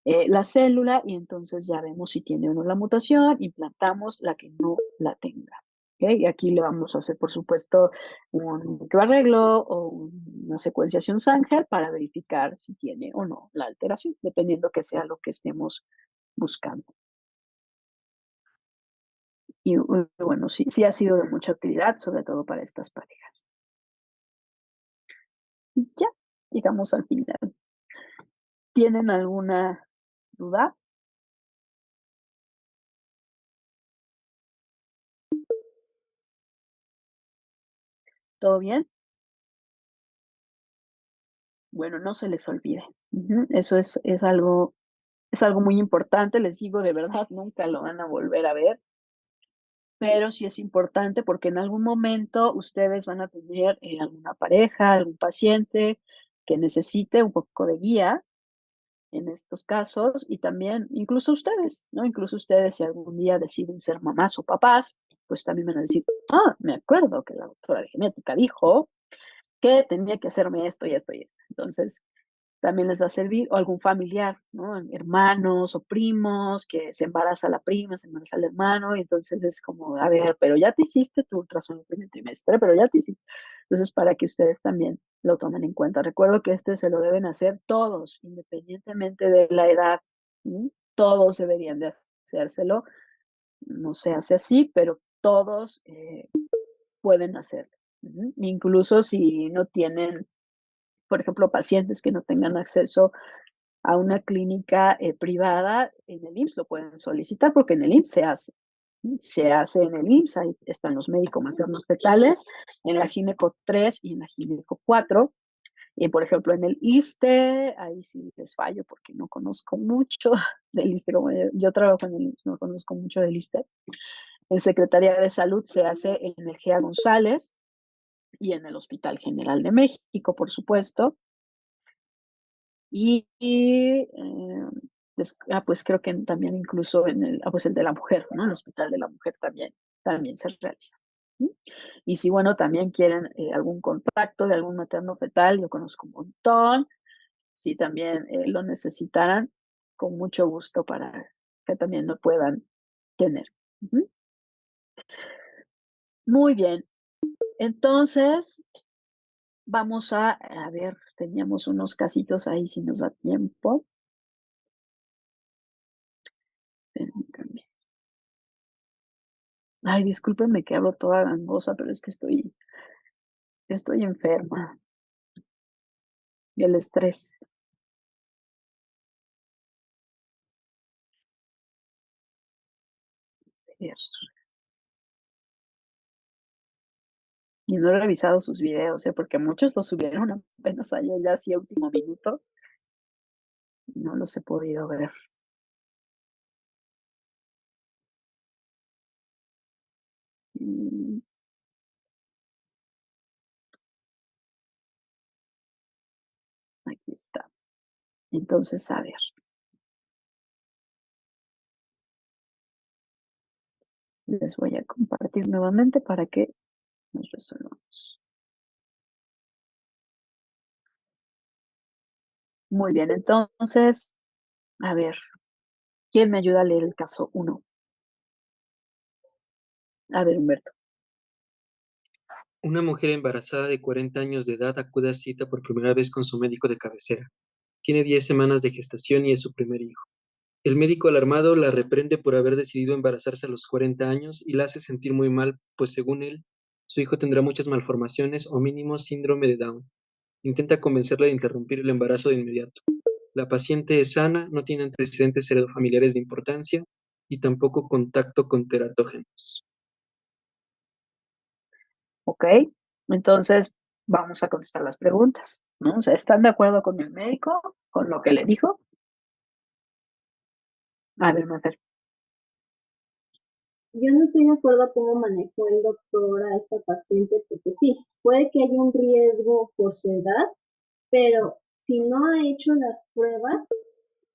S1: la célula y entonces ya vemos si tiene o no la mutación, implantamos la que no la tenga. ¿Okay? Y aquí le vamos a hacer, por supuesto, un microarreglo o una secuenciación Sanger para verificar si tiene o no la alteración, dependiendo que sea lo que estemos buscando. Y bueno, sí, sí ha sido de mucha utilidad, sobre todo para estas parejas. Y ya, llegamos al final. ¿Tienen alguna duda? ¿Todo bien? Bueno, no se les olvide. Ujú, eso es algo muy importante, les digo, de verdad, nunca lo van a volver a ver, pero sí es importante porque en algún momento ustedes van a tener alguna pareja, algún paciente que necesite un poco de guía en estos casos y también incluso ustedes, ¿no? Incluso ustedes si algún día deciden ser mamás o papás, pues también van a decir, ah, me acuerdo que la doctora de genética dijo que tenía que hacerme esto y esto y esto. Entonces, también les va a servir, o algún familiar, ¿no? Hermanos o primos, que se embaraza la prima, se embaraza el hermano, y entonces es como, a ver, pero ya te hiciste tu ultrasonido el primer trimestre, pero ya te hiciste. Entonces, para que ustedes también lo tomen en cuenta. Recuerdo que este se lo deben hacer todos, independientemente de la edad. ¿Sí? Todos deberían de hacérselo. No se hace así, pero todos pueden hacerlo. Incluso si no tienen, por ejemplo, pacientes que no tengan acceso a una clínica privada, en el IMSS lo pueden solicitar porque en el IMSS se hace. Se hace en el IMSS, ahí están los médicos maternos fetales, en la gineco 3 y en la gineco 4. Y por ejemplo, en el ISSSTE, ahí sí les fallo porque no conozco mucho del ISSSTE, como yo trabajo en el IMSS, no conozco mucho del ISSSTE. En Secretaría de Salud se hace en Energía González y en el Hospital General de México, por supuesto. Pues creo que también incluso en pues el de la mujer, ¿no? El Hospital de la Mujer también se realiza. ¿Sí? Y si, bueno, también quieren algún contacto de algún materno fetal, yo conozco un montón, si también lo necesitaran, con mucho gusto para que también lo puedan tener. Ujú. Muy bien, entonces vamos a ver, teníamos unos casitos ahí si nos da tiempo. Permítanme. Ay, discúlpenme que hablo toda gangosa, pero es que estoy enferma del estrés. Y no he revisado sus videos, porque muchos los subieron apenas ayer, ya hacía último minuto. No los he podido ver. Mm, Aquí está. Entonces, a ver, les voy a compartir nuevamente para que nos resolvamos. Muy bien, entonces, a ver, ¿quién me ayuda a leer el caso 1? A ver, Humberto.
S2: Una mujer embarazada de 40 años de edad acude a cita por primera vez con su médico de cabecera. Tiene 10 semanas de gestación y es su primer hijo. El médico alarmado la reprende por haber decidido embarazarse a los 40 años y la hace sentir muy mal, pues según él, su hijo tendrá muchas malformaciones o mínimo síndrome de Down. Intenta convencerla de interrumpir el embarazo de inmediato. La paciente es sana, no tiene antecedentes heredofamiliares de importancia y tampoco contacto con teratógenos.
S1: ¿Ok? Entonces, vamos a contestar las preguntas, ¿no? O sea, ¿están de acuerdo con el médico, con lo que le dijo? A ver, Mafer.
S3: Yo no estoy de acuerdo a cómo manejó el doctor a esta paciente, porque sí, puede que haya un riesgo por su edad, pero si no ha hecho las pruebas,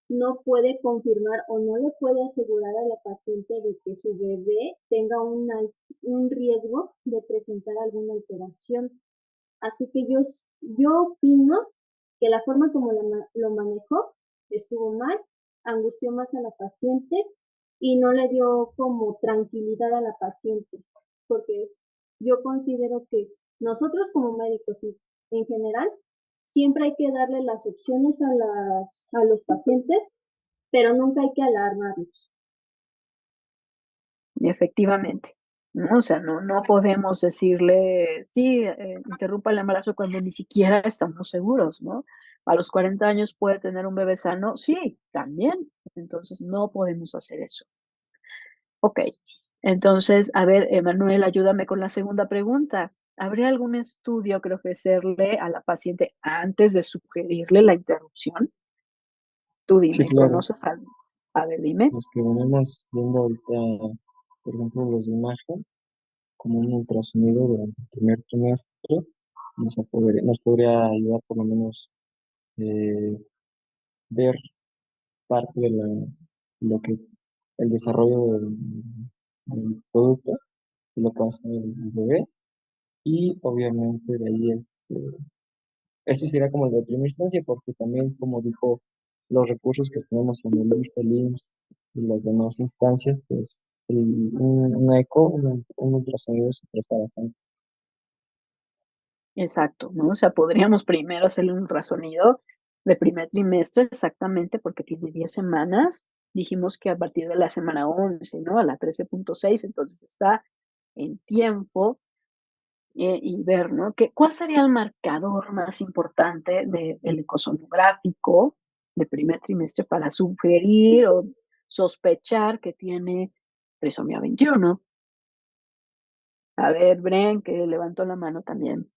S3: no puede confirmar o no le puede asegurar a la paciente de que su bebé tenga un riesgo de presentar alguna alteración. Así que yo opino que la forma como lo manejó estuvo mal, angustió más a la paciente y no le dio como tranquilidad a la paciente, porque yo considero que nosotros como médicos y en general siempre hay que darle las opciones a los pacientes, pero nunca hay que alarmarlos.
S1: Efectivamente, ¿no? O sea, no podemos decirle, sí, interrumpa el embarazo cuando ni siquiera estamos seguros, ¿no? A los 40 años puede tener un bebé sano, sí, también. Entonces, no podemos hacer eso. Ok, entonces, a ver, Emanuel, ayúdame con la segunda pregunta. ¿Habría algún estudio que ofrecerle a la paciente antes de sugerirle la interrupción? Tú
S4: Sí,
S1: dime,
S4: claro.
S1: ¿conoces algo? A ver, dime.
S4: Los que venimos viendo ahorita, por ejemplo, los de imagen, como un ultrasonido durante el primer trimestre, nos podría ayudar por lo menos eh, ver parte de lo que el desarrollo del producto, de lo que va a ser el bebé, y obviamente de ahí ese sería como el de primera instancia, porque también, como dijo, los recursos que tenemos en el ISSSTE, el IMSS y las demás instancias, pues una eco, un ultrasonido se presta bastante.
S1: Exacto, ¿no? O sea, podríamos primero hacerle un ultrasonido de primer trimestre, exactamente, porque tiene 10 semanas. Dijimos que a partir de la semana 11, ¿no? A la 13.6, entonces está en tiempo y ver, ¿no? ¿Cuál sería el marcador más importante del ecosonográfico de primer trimestre para sugerir o sospechar que tiene trisomía 21? A ver, Bren, que levantó la mano también.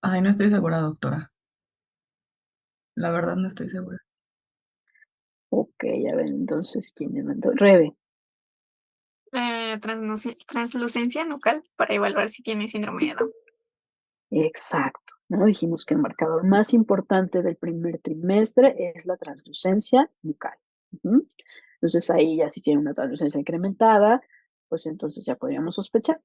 S5: Ay, no estoy segura, doctora. La verdad no estoy segura.
S1: Ok, a ver, entonces, ¿quién levantó? Rebe.
S6: Translucencia nucal para evaluar si tiene síndrome de Down.
S1: Exacto, ¿no? Dijimos que el marcador más importante del primer trimestre es la translucencia bucal. Ujú. Entonces ahí ya si tiene una translucencia incrementada, pues entonces ya podríamos sospechar.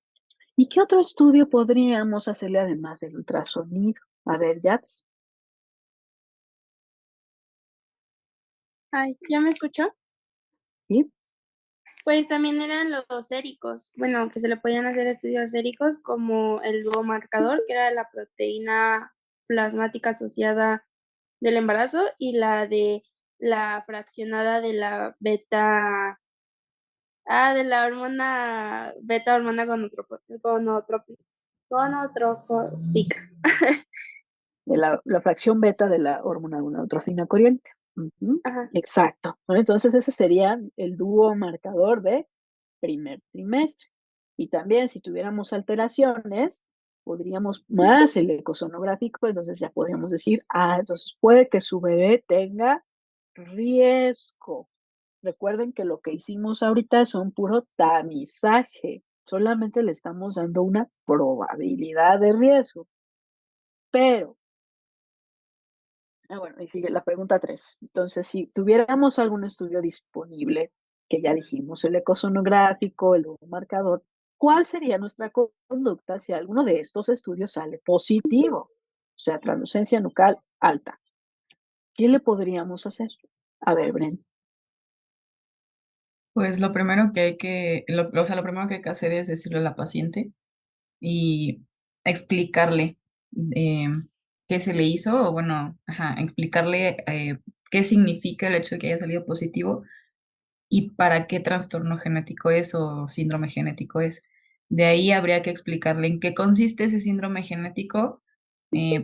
S1: ¿Y qué otro estudio podríamos hacerle además del ultrasonido? A ver, Jats.
S7: Ay, ¿ya me escuchó?
S1: ¿Sí?
S7: Pues también eran los séricos, bueno, que se le podían hacer estudios séricos como el duomarcador, que era la proteína plasmática asociada del embarazo y la de la fraccionada de la beta, de la hormona, beta hormona gonotrópica.
S1: De la fracción beta de la hormona gonadotrofina corriente. Ujú.
S7: Ajá.
S1: Exacto, ¿no? Entonces ese sería el dúo marcador de primer trimestre. Y también si tuviéramos alteraciones, podríamos más el ecosonográfico, entonces ya podríamos decir, entonces puede que su bebé tenga riesgo. Recuerden que lo que hicimos ahorita son puro tamizaje, solamente le estamos dando una probabilidad de riesgo. Pero, bueno, y sigue la pregunta 3. Entonces, si tuviéramos algún estudio disponible, que ya dijimos, el ecosonográfico, el marcador, ¿cuál sería nuestra conducta si alguno de estos estudios sale positivo? O sea, translucencia nucal alta. ¿Qué le podríamos hacer? A ver, Bren.
S5: Pues lo primero que hay que, o sea, lo primero que hay que hacer es decirle a la paciente y explicarle eh, qué se le hizo, o bueno, ajá, explicarle qué significa el hecho de que haya salido positivo y para qué trastorno genético es o síndrome genético es. De ahí habría que explicarle en qué consiste ese síndrome genético,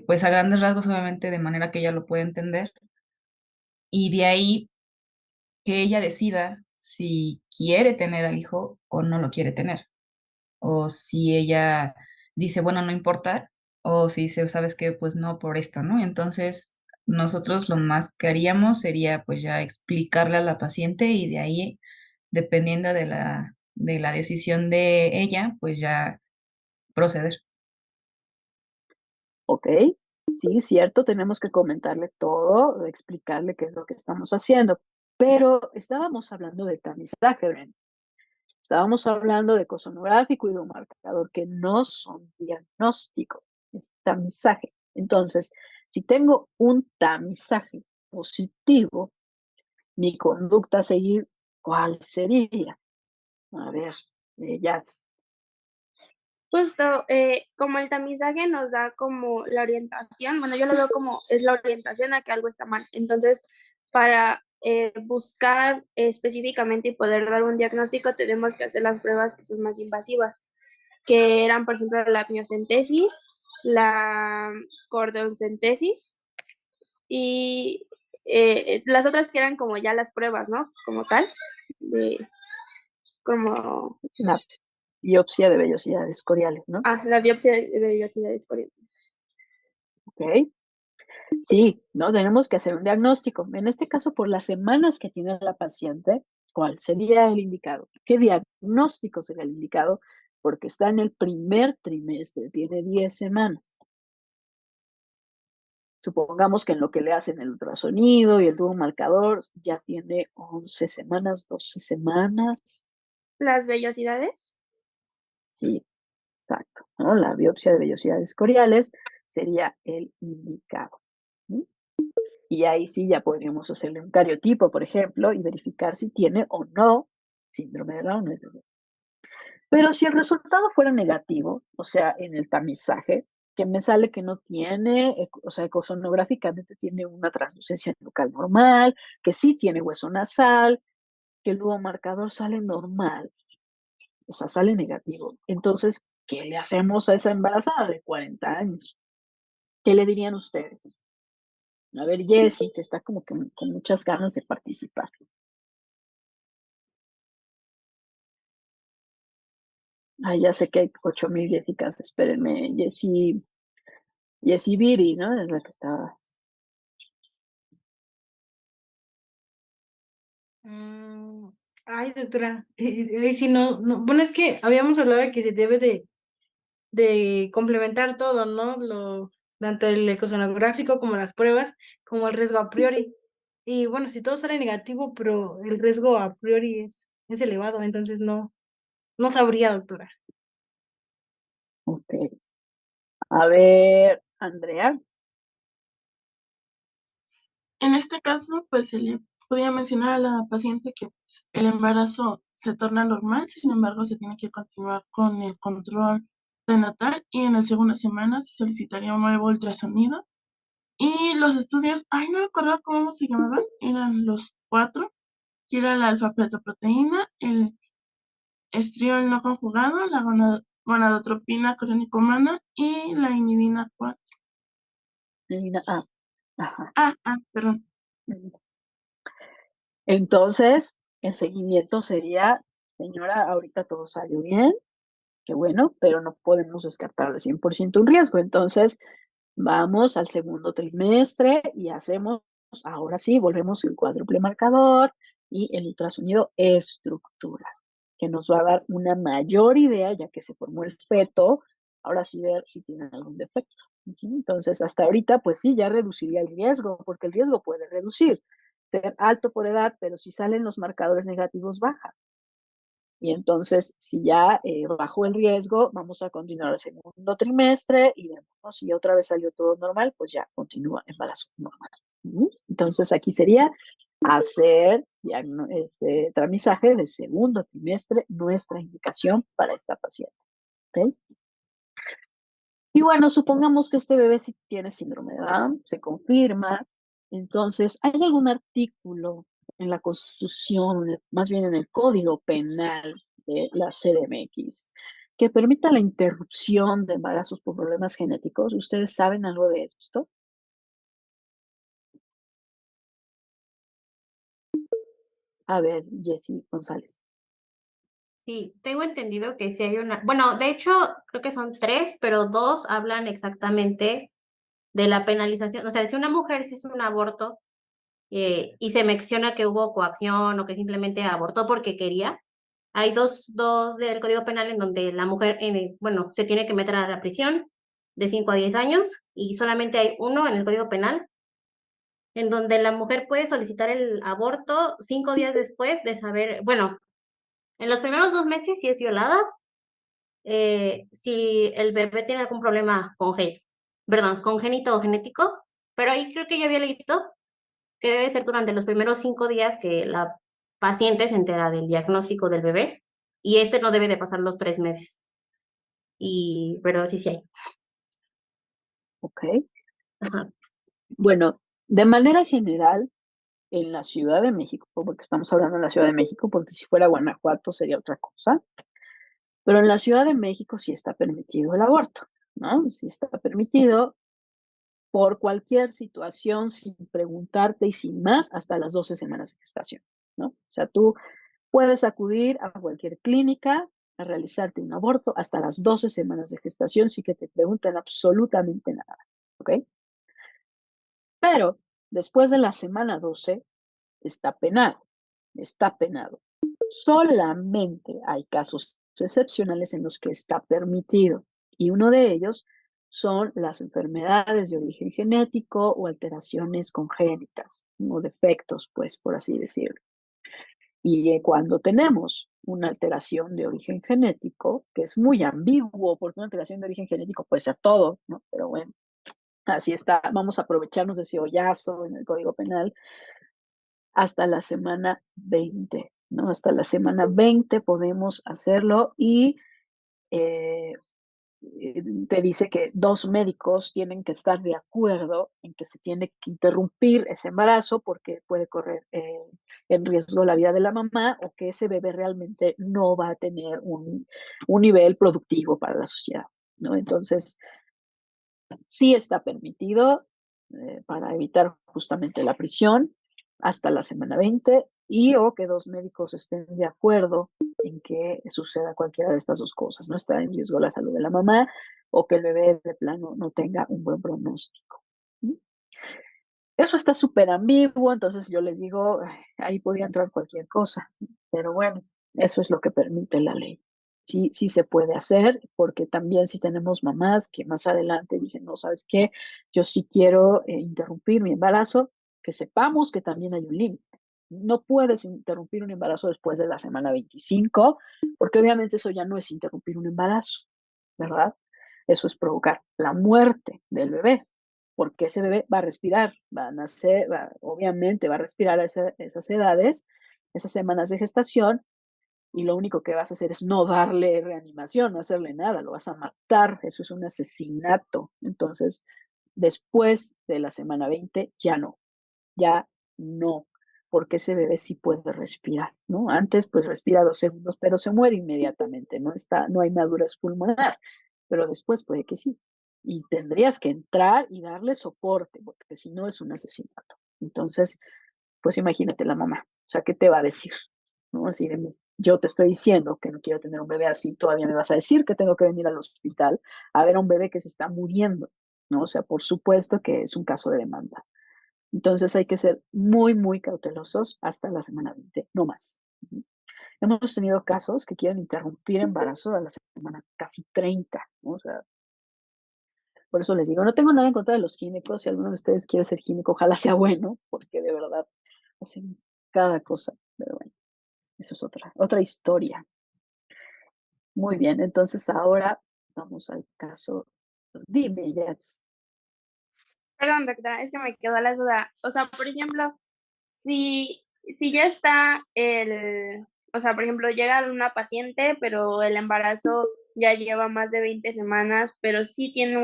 S5: pues a grandes rasgos, obviamente, de manera que ella lo pueda entender, y de ahí que ella decida si quiere tener al hijo o no lo quiere tener, o si ella dice, bueno, no importa, o si dice, sabes qué, pues no por esto, ¿no? Entonces, nosotros lo más que haríamos sería pues ya explicarle a la paciente y de ahí, dependiendo de la decisión de ella, pues ya proceder.
S1: Ok, sí, cierto, tenemos que comentarle todo, explicarle qué es lo que estamos haciendo, pero estábamos hablando de tamizaje, Bren. Estábamos hablando de ecosonográfico y de un marcador que no son diagnósticos, es tamizaje. Entonces, si tengo un tamizaje positivo, mi conducta a seguir, ¿cuál sería? A ver, ya.
S7: Justo, como el tamizaje nos da como la orientación, bueno, yo lo veo como es la orientación a que algo está mal. Entonces, para buscar específicamente y poder dar un diagnóstico, tenemos que hacer las pruebas que son más invasivas, que eran, por ejemplo, la miocentesis, la cordoncentesis y las otras que eran como ya las pruebas, ¿no? Como tal, de, como,
S1: La biopsia de vellosidades coriales, ¿no?
S7: la biopsia de vellosidades corrientes.
S1: Ok. Sí, ¿no? Tenemos que hacer un diagnóstico. En este caso, por las semanas que tiene la paciente, ¿cuál sería el indicado? ¿Qué diagnóstico sería el indicado? Porque está en el primer trimestre, tiene 10 semanas. Supongamos que en lo que le hacen el ultrasonido y el tubo marcador ya tiene 11 semanas, 12 semanas.
S7: Las vellosidades.
S1: Sí, exacto, ¿no? La biopsia de vellosidades coriales sería el indicado. ¿Sí? Y ahí sí ya podríamos hacerle un cariotipo, por ejemplo, y verificar si tiene o no síndrome de Down. Pero si el resultado fuera negativo, o sea, en el tamizaje, que me sale que no tiene, o sea, ecosonográficamente tiene una translucencia nucal normal, que sí tiene hueso nasal, que el luego marcador sale normal, o sea, sale negativo. Entonces, ¿qué le hacemos a esa embarazada de 40 años? ¿Qué le dirían ustedes? A ver, Jessie, que está como que con muchas ganas de participar. Ay, ya sé que hay 8,000 Jessicas, espérenme. Jessie Viri, ¿no? Es la que estaba.
S8: Mm, Ay, doctora, si no, no, bueno, es que habíamos hablado de que se debe de complementar todo, ¿no? Tanto el ecosonográfico como las pruebas, como el riesgo a priori. Y bueno, si todo sale negativo, pero el riesgo a priori es elevado, entonces no sabría, doctora.
S1: Ok. A ver, Andrea.
S9: En este caso, pues se le podría mencionar a la paciente que pues, el embarazo se torna normal, sin embargo, se tiene que continuar con el control prenatal y en la segunda semana se solicitaría un nuevo ultrasonido. Y los estudios, ay, no me acuerdo cómo se llamaban, eran los cuatro, que era la alfa-fetoproteína, el estriol no conjugado, la gonadotropina crónico-humana y la inhibina 4.
S1: Ajá.
S9: Perdón.
S1: Entonces, el seguimiento sería, señora, ahorita todo salió bien, qué bueno, pero no podemos descartar al 100% un riesgo. Entonces, vamos al segundo trimestre y hacemos, ahora sí, volvemos el cuádruple marcador y el ultrasonido estructural, que nos va a dar una mayor idea, ya que se formó el feto, ahora sí ver si tiene algún defecto. Entonces, hasta ahorita, pues sí, ya reduciría el riesgo, porque el riesgo puede reducir, ser alto por edad, pero si salen los marcadores negativos, baja. Y entonces, si ya bajó el riesgo, vamos a continuar el segundo trimestre y vemos, ¿no? Si otra vez salió todo normal, pues ya continúa embarazo normal. Entonces, aquí sería hacer tramizaje del segundo trimestre, nuestra indicación para esta paciente. ¿Ok? Y bueno, supongamos que este bebé sí tiene síndrome de Down, se confirma. Entonces, ¿hay algún artículo en la Constitución, más bien en el Código Penal de la CDMX, que permita la interrupción de embarazos por problemas genéticos? ¿Ustedes saben algo de esto? A ver, Jessie González.
S10: Sí, tengo entendido que sí hay una, bueno, de hecho, creo que son tres, pero dos hablan exactamente de la penalización. O sea, si una mujer se hizo un aborto y se menciona que hubo coacción o que simplemente abortó porque quería, hay dos del Código Penal en donde la mujer, bueno, se tiene que meter a la prisión de 5 a 10 años y solamente hay uno en el Código Penal en donde la mujer puede solicitar el aborto 5 días después de saber, bueno, en los primeros 2 meses si es violada, si el bebé tiene algún problema congénito o genético, pero ahí creo que ya había leído que debe ser durante los primeros 5 días que la paciente se entera del diagnóstico del bebé y este no debe de pasar los 3 meses. Pero sí, sí hay.
S1: Ok.
S10: Ajá.
S1: Bueno, de manera general, en la Ciudad de México, porque estamos hablando de la Ciudad de México, porque si fuera Guanajuato sería otra cosa, pero en la Ciudad de México sí está permitido el aborto, ¿no? Sí está permitido por cualquier situación, sin preguntarte y sin más, hasta las 12 semanas de gestación, ¿no? O sea, tú puedes acudir a cualquier clínica a realizarte un aborto hasta las 12 semanas de gestación sin que te pregunten absolutamente nada, ¿ok? Pero después de la semana 12 está penado, está penado. Solamente hay casos excepcionales en los que está permitido y uno de ellos son las enfermedades de origen genético o alteraciones congénitas, o defectos, pues, por así decirlo. Y cuando tenemos una alteración de origen genético, que es muy ambiguo, porque una alteración de origen genético puede ser todo, ¿no? Pero bueno, así está. Vamos a aprovecharnos de ese hoyazo en el Código Penal hasta la semana 20, ¿no? Hasta la semana 20 podemos hacerlo y eh, te dice que 2 médicos tienen que estar de acuerdo en que se tiene que interrumpir ese embarazo porque puede correr en riesgo la vida de la mamá o que ese bebé realmente no va a tener un nivel productivo para la sociedad, ¿no? Entonces, sí está permitido para evitar justamente la prisión hasta la semana 20 y o que 2 médicos estén de acuerdo en que suceda cualquiera de estas 2 cosas, no está en riesgo la salud de la mamá o que el bebé de plano no tenga un buen pronóstico. ¿Sí? Eso está súper ambiguo, entonces yo les digo, ahí podría entrar cualquier cosa, pero bueno, eso es lo que permite la ley. Sí, sí se puede hacer, porque también si tenemos mamás que más adelante dicen, no, ¿sabes qué? Yo sí quiero interrumpir mi embarazo, que sepamos que también hay un límite. No puedes interrumpir un embarazo después de la semana 25, porque obviamente eso ya no es interrumpir un embarazo, ¿verdad? Eso es provocar la muerte del bebé porque ese bebé va a respirar, va a nacer, obviamente va a respirar a esas edades, esas semanas de gestación, y lo único que vas a hacer es no darle reanimación, no hacerle nada, lo vas a matar, eso es un asesinato. Entonces, después de la semana 20, ya no, porque ese bebé sí puede respirar, ¿no? Antes, pues respira 2 segundos, pero se muere inmediatamente, no hay madurez pulmonar, pero después puede que sí. Y tendrías que entrar y darle soporte, porque si no es un asesinato. Entonces, pues imagínate la mamá, o sea, ¿qué te va a decir? ¿No? Así de, yo te estoy diciendo que no quiero tener un bebé así, todavía me vas a decir que tengo que venir al hospital a ver a un bebé que se está muriendo, ¿no? O sea, por supuesto que es un caso de demanda. Entonces hay que ser muy, muy cautelosos hasta la semana 20, no más. Hemos tenido casos que quieren interrumpir embarazo a la semana casi 30, ¿no? O sea, por eso les digo, no tengo nada en contra de los ginecos, si alguno de ustedes quiere ser gineco, ojalá sea bueno, porque de verdad hacen cada cosa, pero bueno, eso es otra historia. Muy bien, entonces ahora vamos al caso. Pues, dime, Jets.
S7: Perdón, doctora, es que me quedó la duda. O sea, por ejemplo, si ya está o sea, por ejemplo, llega una paciente, pero el embarazo ya lleva más de 20 semanas, pero sí tiene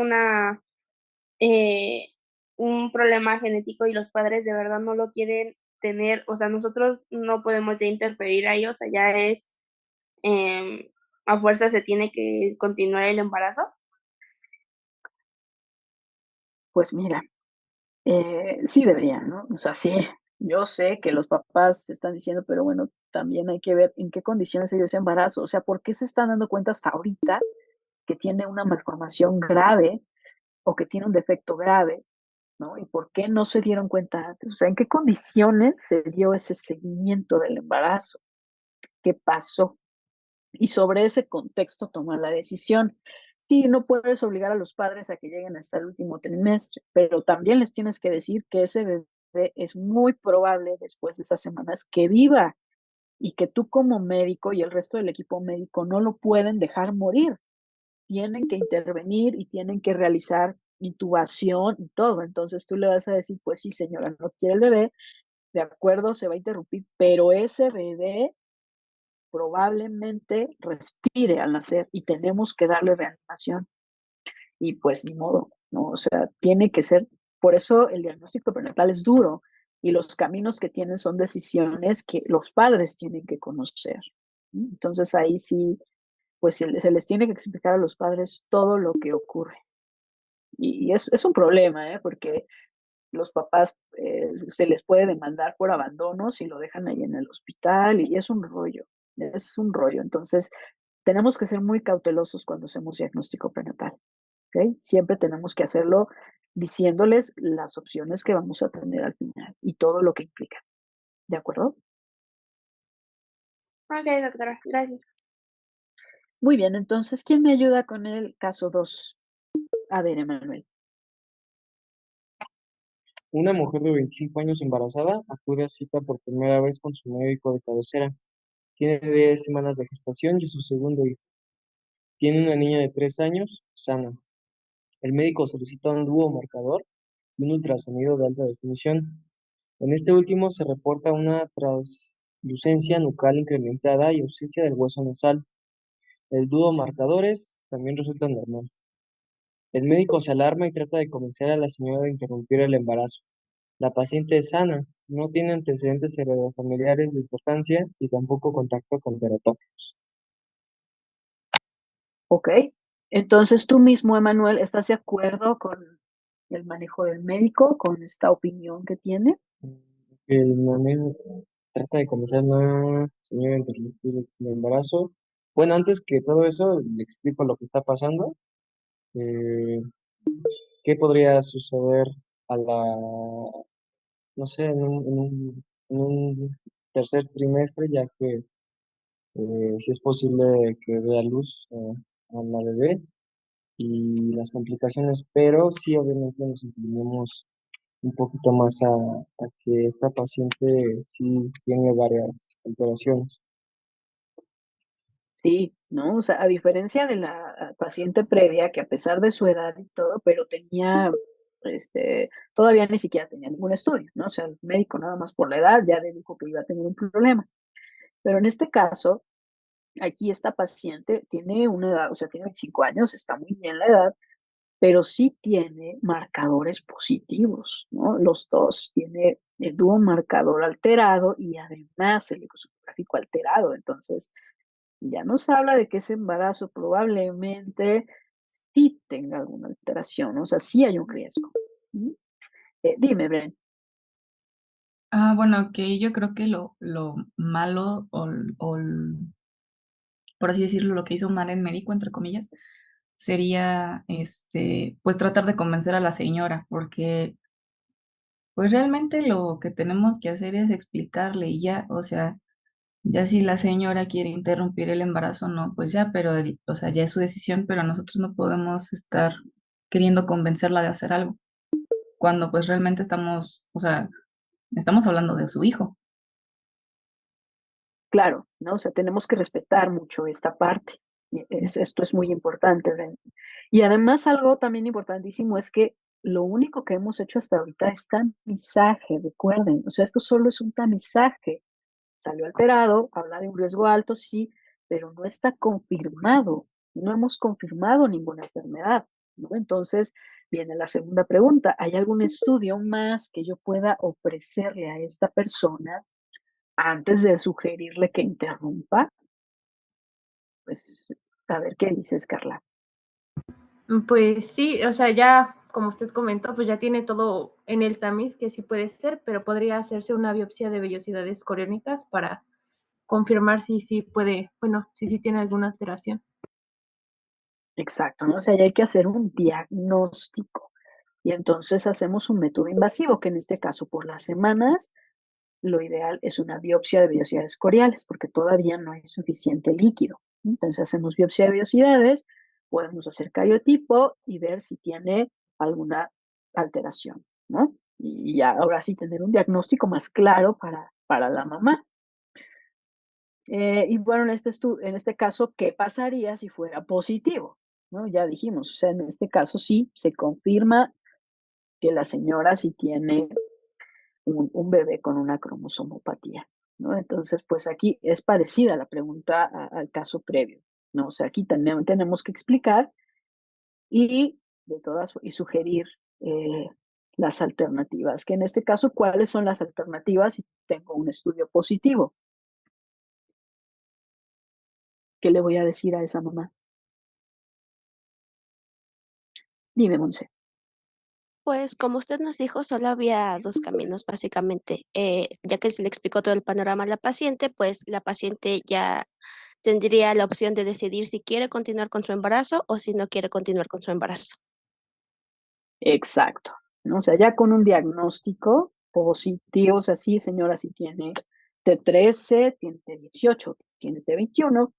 S7: eh, un problema genético y los padres de verdad no lo quieren tener, o sea, nosotros no podemos ya interferir ahí, o sea, ya em, a fuerza se tiene que continuar el embarazo.
S1: Pues mira, sí deberían, ¿no? O sea, sí, yo sé que los papás se están diciendo, pero bueno, también hay que ver en qué condiciones se dio ese embarazo. O sea, ¿por qué se están dando cuenta hasta ahorita que tiene una malformación grave o que tiene un defecto grave, ¿no? ¿Y por qué no se dieron cuenta antes? O sea, ¿en qué condiciones se dio ese seguimiento del embarazo? ¿Qué pasó? Y sobre ese contexto tomar la decisión. Sí, no puedes obligar a los padres a que lleguen hasta el último trimestre, pero también les tienes que decir que ese bebé es muy probable después de esas semanas que viva y que tú como médico y el resto del equipo médico no lo pueden dejar morir. Tienen que intervenir y tienen que realizar intubación y todo. Entonces tú le vas a decir, pues sí, señora, no quiere el bebé, de acuerdo, se va a interrumpir, pero ese bebé probablemente respire al nacer y tenemos que darle reanimación. Y pues ni modo, ¿no? O sea, tiene que ser, por eso el diagnóstico prenatal es duro y los caminos que tienen son decisiones que los padres tienen que conocer. ¿Sí? Entonces ahí sí, pues se les tiene que explicar a los padres todo lo que ocurre. Y es un problema, ¿eh? Porque los papás se les puede demandar por abandono si lo dejan ahí en el hospital y es un rollo, es un rollo. Entonces, tenemos que ser muy cautelosos cuando hacemos diagnóstico prenatal, ¿ok? Siempre tenemos que hacerlo diciéndoles las opciones que vamos a tener al final y todo lo que implica, ¿de acuerdo?
S7: Ok, doctora, gracias.
S1: Muy bien, entonces, ¿quién me ayuda con el caso 2? A ver, Emanuel.
S4: Una mujer de 25 años embarazada acude a cita por primera vez con su médico de cabecera. Tiene 10 semanas de gestación y es su segundo hijo. Tiene una niña de 3 años, sana. El médico solicita un dúo marcador y un ultrasonido de alta definición. En este último se reporta una translucencia nucal incrementada y ausencia del hueso nasal. El dúo marcadores también resulta normal. El médico se alarma y trata de convencer a la señora de interrumpir el embarazo. La paciente es sana, no tiene antecedentes heredofamiliares de importancia y tampoco contacto con teratógenos.
S1: Ok. Entonces tú mismo, Emanuel, ¿estás de acuerdo con el manejo del médico, con esta opinión que tiene?
S4: El manejo trata de convencer a la señora de interrumpir el embarazo. Bueno, antes que todo eso, le explico lo que está pasando. Eh, ¿Qué podría suceder a no sé, en un tercer trimestre, ya que si es posible que dé a luz a la bebé y las complicaciones, pero sí obviamente nos inclinamos un poquito más a que esta paciente sí tiene varias alteraciones.
S1: Sí, ¿no? O sea, a diferencia de la paciente previa, que a pesar de su edad y todo, pero tenía, todavía ni siquiera tenía ningún estudio, ¿no? O sea, el médico nada más por la edad ya le dijo que iba a tener un problema. Pero en este caso, aquí esta paciente tiene una edad, o sea, tiene 25 años, está muy bien la edad, pero sí tiene marcadores positivos, ¿no? Los dos, tiene el dúo marcador alterado y además el ecosocográfico alterado. Entonces, ya nos habla de que ese embarazo probablemente sí tenga alguna alteración, o sea, sí hay un riesgo. ¿Mm? Dime, Bren.
S5: Bueno, que yo creo que lo malo por así decirlo, lo que hizo mal el médico, entre comillas, sería, pues tratar de convencer a la señora, porque pues realmente lo que tenemos que hacer es explicarle y ya, o sea, ya si la señora quiere interrumpir el embarazo, no, pues ya, pero o sea, ya es su decisión, pero nosotros no podemos estar queriendo convencerla de hacer algo, cuando pues realmente estamos, o sea, estamos hablando de su hijo.
S1: Claro, ¿no? O sea, tenemos que respetar mucho esta parte. Esto es muy importante, Bren. Y además algo también importantísimo es que lo único que hemos hecho hasta ahorita es tamizaje, recuerden. O sea, esto solo es un tamizaje. Salió alterado, habla de un riesgo alto, sí, pero no está confirmado. No hemos confirmado ninguna enfermedad, ¿no? Entonces, viene la segunda pregunta. ¿Hay algún estudio más que yo pueda ofrecerle a esta persona antes de sugerirle que interrumpa? Pues, a ver qué dices, Carla.
S7: Pues sí, o sea, ya como usted comentó, pues ya tiene todo en el tamiz que sí puede ser, pero podría hacerse una biopsia de vellosidades coriónicas para confirmar si sí puede, bueno, si sí tiene alguna alteración.
S1: Exacto, ¿no? O sea, ya hay que hacer un diagnóstico. Y entonces hacemos un método invasivo, que en este caso por las semanas, lo ideal es una biopsia de vellosidades coriales, porque todavía no hay suficiente líquido. Entonces hacemos biopsia de vellosidades, podemos hacer cariotipo y ver si tiene alguna alteración, ¿no? Y ya ahora sí tener un diagnóstico más claro para la mamá. Y bueno, en este caso, ¿qué pasaría si fuera positivo? ¿No? Ya dijimos, o sea, en este caso sí se confirma que la señora sí tiene un bebé con una cromosomopatía, ¿no? Entonces, pues aquí es parecida la pregunta al caso previo, ¿no? O sea, aquí tenemos que explicar y y sugerir eh, las alternativas, que en este caso, ¿cuáles son las alternativas si tengo un estudio positivo? ¿Qué le voy a decir a esa mamá? Dime, Monse.
S11: Pues como usted nos dijo, solo había dos caminos básicamente. Ya que se le explicó todo el panorama a la paciente, pues la paciente ya tendría la opción de decidir si quiere continuar con su embarazo o si no quiere continuar con su embarazo.
S1: Exacto, ¿no? O sea, ya con un diagnóstico positivo, o sea, sí, señora, si tiene T13, tiene T18, tiene T21,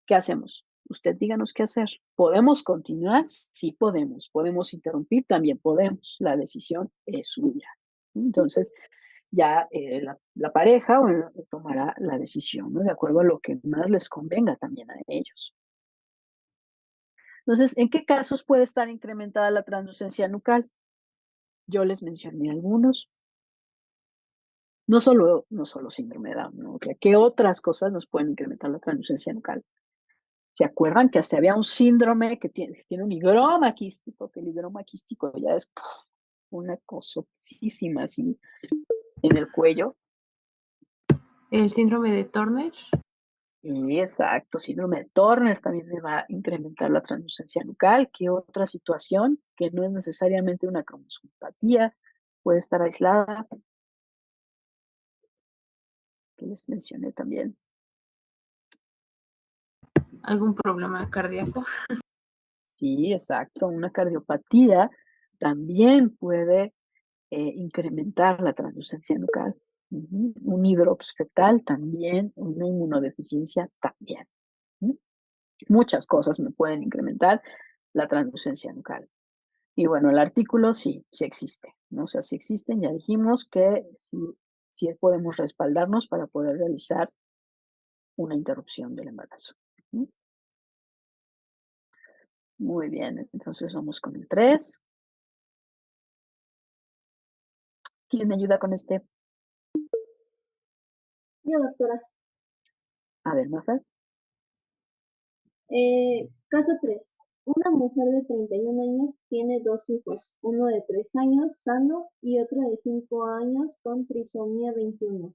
S1: ¿qué hacemos? usted díganos qué hacer. ¿Podemos continuar? Sí podemos. ¿Podemos interrumpir? También podemos. La decisión es suya. Entonces, ya la pareja tomará la decisión, ¿no? De acuerdo a lo que más les convenga también a ellos. Entonces, ¿en qué casos puede estar incrementada la translucencia nucal? Yo les mencioné algunos. No solo síndrome de Down, ¿no? ¿Qué otras cosas nos pueden incrementar la translucencia nucal? ¿Se acuerdan que hasta había un síndrome que tiene un higroma quístico? Que el higroma quístico ya es una cosísima así en el cuello.
S12: El síndrome de Turner.
S1: Y exacto, síndrome de Turner también me va a incrementar la translucencia nucal. ¿Qué otra situación que no es necesariamente una cromosomopatía puede estar aislada? Que les mencioné también.
S12: ¿Algún problema cardíaco?
S1: Sí, exacto. Una cardiopatía también puede incrementar la translucencia nucal. Un hidrops fetal también, una inmunodeficiencia también. Muchas cosas me pueden incrementar la translucencia nucal. Y bueno, el artículo sí existe, ¿no? O sea, sí existen, ya dijimos que sí podemos respaldarnos para poder realizar una interrupción del embarazo. Muy bien, entonces vamos con el 3. ¿Quién me ayuda con este?
S3: Yo, doctora.
S1: A ver, Mafer.
S3: Caso 3. Una mujer de 31 años tiene dos hijos, uno de 3 años sano y otro de 5 años con trisomía 21,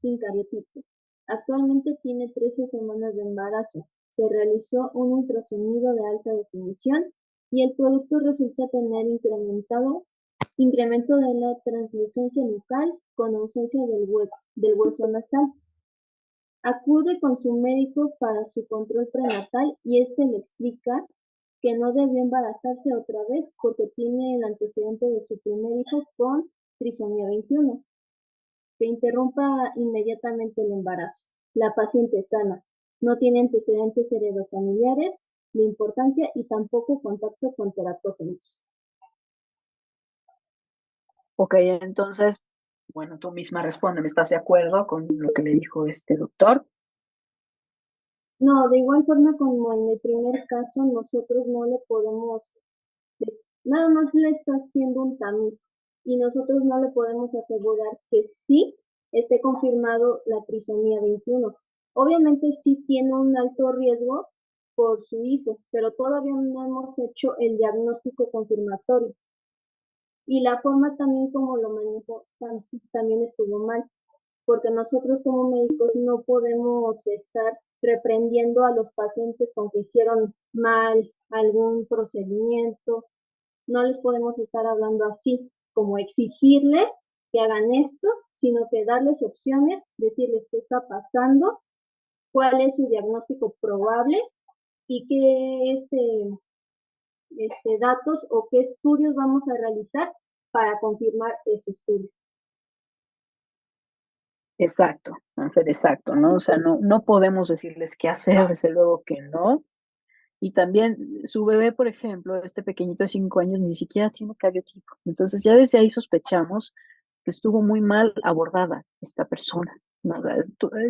S3: sin cariotipo. Actualmente tiene 13 semanas de embarazo. Se realizó un ultrasonido de alta definición y el producto resulta tener incremento de la translucencia nucal con ausencia del hueso nasal. Acude con su médico para su control prenatal y este le explica que no debió embarazarse otra vez porque tiene el antecedente de su primer hijo con trisomía 21. Que interrumpa inmediatamente el embarazo. La paciente es sana, no tiene antecedentes heredofamiliares de importancia y tampoco contacto con terapógenos.
S1: Ok, entonces, bueno, tú misma respóndeme, ¿estás de acuerdo con lo que le dijo este doctor?
S3: No, de igual forma como en el primer caso, nosotros no le podemos, nada más le está haciendo un tamiz y nosotros no le podemos asegurar que sí esté confirmado la trisomía 21. Obviamente sí tiene un alto riesgo por su hijo, pero todavía no hemos hecho el diagnóstico confirmatorio. Y la forma también como lo manejó también estuvo mal, porque nosotros como médicos no podemos estar reprendiendo a los pacientes con que hicieron mal algún procedimiento, no les podemos estar hablando así, como exigirles que hagan esto, sino que darles opciones, decirles qué está pasando, cuál es su diagnóstico probable y qué datos o qué estudios vamos a realizar para confirmar ese estudio.
S1: Exacto, Ángel, exacto, ¿no? O sea, no podemos decirles qué hacer, desde luego que no. Y también su bebé, por ejemplo, este pequeñito de 5 años, ni siquiera tiene cariotipo. Entonces ya desde ahí sospechamos que estuvo muy mal abordada esta persona, ¿no? O sea,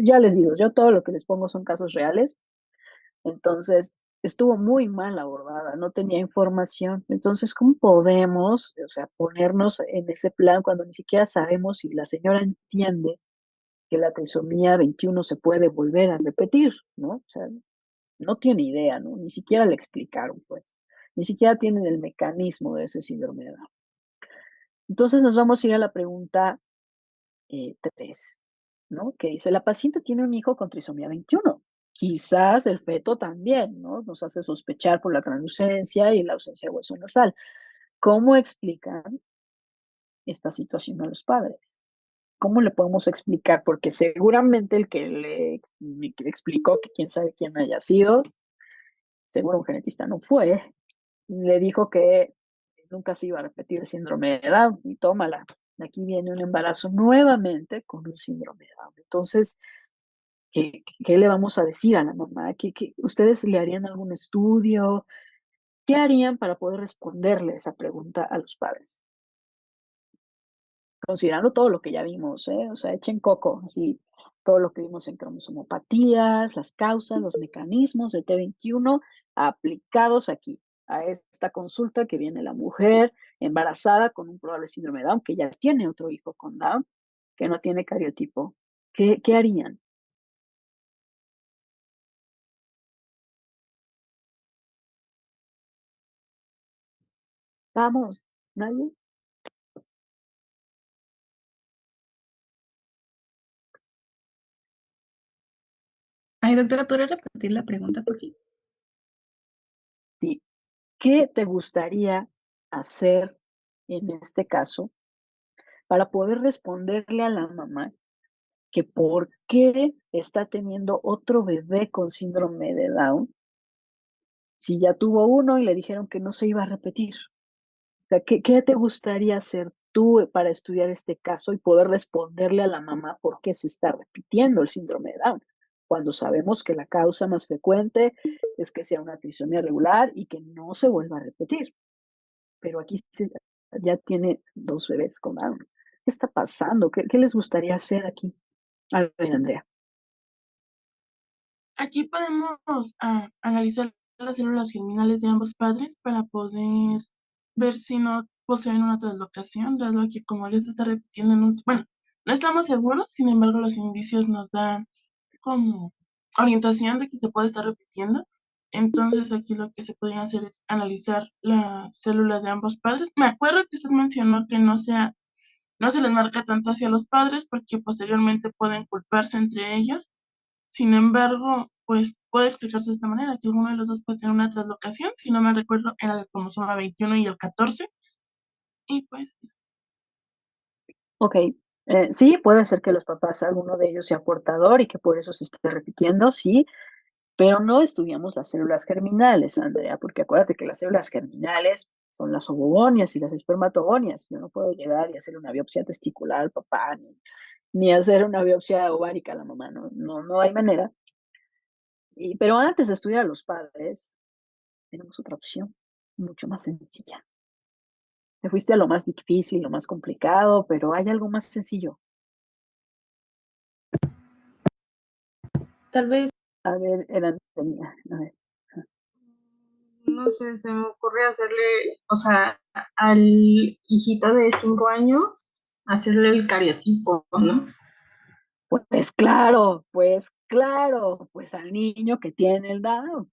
S1: ya les digo, yo todo lo que les pongo son casos reales. Entonces, estuvo muy mal abordada, no tenía información. Entonces, ¿cómo podemos, o sea, ponernos en ese plan cuando ni siquiera sabemos si la señora entiende que la trisomía 21 se puede volver a repetir, ¿no? O sea, no tiene idea, ¿no? Ni siquiera le explicaron, pues. Ni siquiera tienen el mecanismo de ese síndrome de Down. Entonces nos vamos a ir a la pregunta 3, ¿no? Que dice, la paciente tiene un hijo con trisomía 21. Quizás el feto también, ¿no? Nos hace sospechar por la translucencia y la ausencia de hueso nasal. ¿Cómo explican esta situación a los padres? ¿Cómo le podemos explicar? Porque seguramente el que le explicó que quién sabe quién haya sido, seguro un genetista no fue, le dijo que nunca se iba a repetir el síndrome de Down y tómala. Aquí viene un embarazo nuevamente con un síndrome de Down. Entonces, ¿Qué le vamos a decir a la mamá? ¿Ustedes le harían algún estudio? ¿Qué harían para poder responderle esa pregunta a los padres? Considerando todo lo que ya vimos, ¿eh? O sea, echen coco, así, todo lo que vimos en cromosomopatías, las causas, los mecanismos de T21 aplicados aquí, a esta consulta que viene la mujer embarazada con un probable síndrome de Down, que ya tiene otro hijo con Down, que no tiene cariotipo. ¿Qué harían? Vamos, ¿nadie?
S5: Ay, doctora, ¿podría repetir la pregunta, por favor?
S1: Sí. ¿Qué te gustaría hacer en este caso para poder responderle a la mamá que por qué está teniendo otro bebé con síndrome de Down si ya tuvo uno y le dijeron que no se iba a repetir? O sea, ¿qué te gustaría hacer tú para estudiar este caso y poder responderle a la mamá por qué se está repitiendo el síndrome de Down? Cuando sabemos que la causa más frecuente es que sea una trisomía regular y que no se vuelva a repetir. Pero aquí ya tiene 2 bebés con Down. ¿Qué está pasando? ¿Qué les gustaría hacer aquí? A ver, Andrea.
S9: Aquí podemos analizar las células germinales de ambos padres para poder ver si no poseen una translocación, dado que como ya se está repitiendo bueno, no estamos seguros, sin embargo los indicios nos dan como orientación de que se puede estar repitiendo. Entonces aquí lo que se podría hacer es analizar las células de ambos padres. Me acuerdo que usted mencionó que no se les marca tanto hacia los padres porque posteriormente pueden culparse entre ellos. Sin embargo, pues puede explicarse de esta manera, que alguno de los dos puede tener una translocación, si no me recuerdo, era el cromosoma 21 y el 14. Y pues,
S1: Ok, sí, puede ser que los papás, alguno de ellos sea portador y que por eso se esté repitiendo, sí, pero no estudiamos las células germinales, Andrea, porque acuérdate que las células germinales son las ovogonias y las espermatogonias. Yo no puedo llegar y hacer una biopsia testicular al papá, ni hacer una biopsia ovárica a la mamá, no hay manera. Pero antes de estudiar a los padres, tenemos otra opción, mucho más sencilla. Te fuiste a lo más difícil, lo más complicado, pero hay algo más sencillo.
S12: Tal vez,
S1: A ver, tenía, a ver.
S12: no sé, se me ocurre hacerle, o sea, al hijito de 5 años, hacerle el cariotipo, ¿no?
S1: Pues al niño que tiene el Down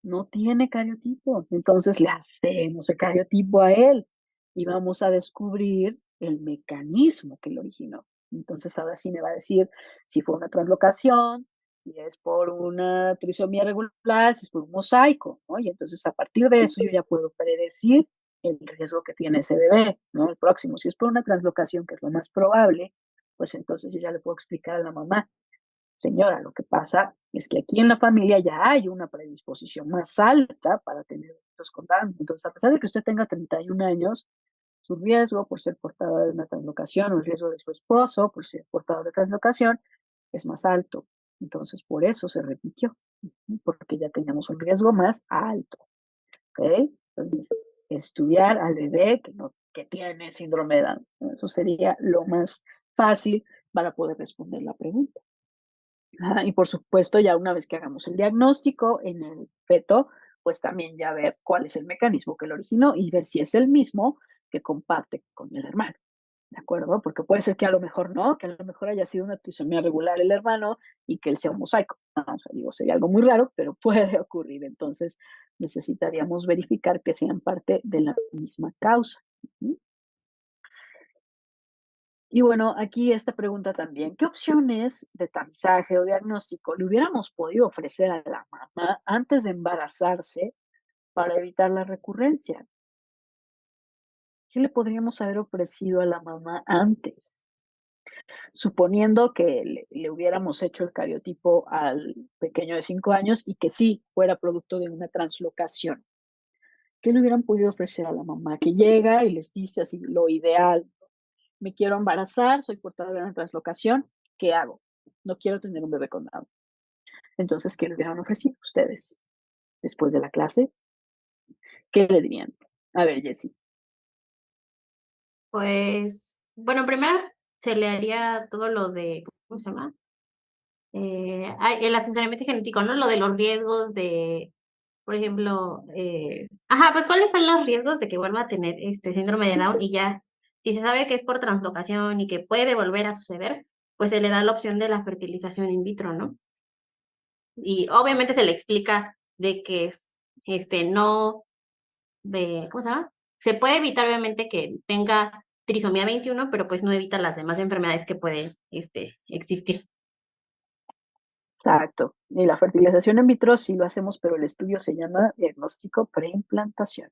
S1: no tiene cariotipo, entonces le hacemos el cariotipo a él y vamos a descubrir el mecanismo que lo originó. Entonces ahora sí me va a decir si fue una translocación, si es por una trisomía regular, si es por un mosaico, ¿no? Y entonces a partir de eso yo ya puedo predecir el riesgo que tiene ese bebé, ¿no? El próximo, si es por una translocación, que es lo más probable, pues entonces yo ya le puedo explicar a la mamá: señora, lo que pasa es que aquí en la familia ya hay una predisposición más alta para tener estos con Down. Entonces, a pesar de que usted tenga 31 años, su riesgo por ser portador de una translocación o el riesgo de su esposo por ser portador de translocación es más alto. Entonces, por eso se repitió, porque ya teníamos un riesgo más alto. ¿Ok? Entonces, estudiar al bebé que tiene síndrome de Down. Eso sería lo más fácil para poder responder la pregunta. Y por supuesto, ya una vez que hagamos el diagnóstico en el feto, pues también ya ver cuál es el mecanismo que lo originó y ver si es el mismo que comparte con el hermano. ¿De acuerdo? Porque puede ser que a lo mejor no, que a lo mejor haya sido una trisomía regular el hermano y que él sea un mosaico. No, o sea, digo, sería algo muy raro, pero puede ocurrir. Entonces, necesitaríamos verificar que sean parte de la misma causa. ¿Mm? Y bueno, aquí esta pregunta también: ¿qué opciones de tamizaje o diagnóstico le hubiéramos podido ofrecer a la mamá antes de embarazarse para evitar la recurrencia? ¿Qué le podríamos haber ofrecido a la mamá antes? Suponiendo que le hubiéramos hecho el cariotipo al pequeño de 5 años y que sí fuera producto de una translocación. ¿Qué le hubieran podido ofrecer a la mamá que llega y les dice así lo ideal? Me quiero embarazar, soy portadora de una translocación, ¿qué hago? no quiero tener un bebé con Down. Entonces, ¿qué le hubieran ofrecido ustedes después de la clase? ¿Qué le dirían? A ver, Jessie.
S10: Pues, bueno, primero se le haría todo lo de, ¿cómo se llama? El asesoramiento genético, ¿no? Lo de los riesgos de, por ejemplo, pues cuáles son los riesgos de que vuelva a tener este síndrome de Down y ya, si se sabe que es por translocación y que puede volver a suceder, pues se le da la opción de la fertilización in vitro, ¿no? Y obviamente se le explica de que es, no, ¿cómo se llama? Se puede evitar obviamente que tenga trisomía 21, pero pues no evita las demás enfermedades que pueden, existir.
S1: Exacto. Y la fertilización in vitro sí lo hacemos, pero el estudio se llama diagnóstico preimplantación.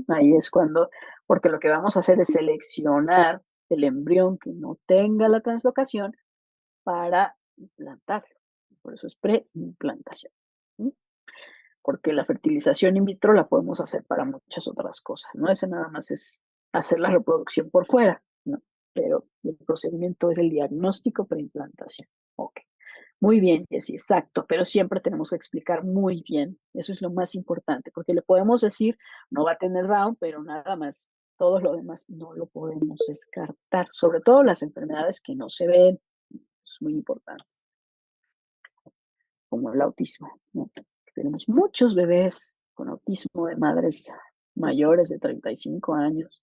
S1: Ahí es cuando, porque lo que vamos a hacer es seleccionar el embrión que no tenga la translocación para implantarlo. Por eso es preimplantación. ¿Sí? Porque la fertilización in vitro la podemos hacer para muchas otras cosas, ¿no? Ese nada más es hacer la reproducción por fuera, ¿no? Pero el procedimiento es el diagnóstico preimplantación. Ok. Muy bien, Jessy, exacto, pero siempre tenemos que explicar muy bien. Eso es lo más importante, porque le podemos decir, no va a tener Down, pero nada más. Todo lo demás no lo podemos descartar, sobre todo las enfermedades que no se ven. Es muy importante, como el autismo, ¿no? Tenemos muchos bebés con autismo de madres mayores de 35 años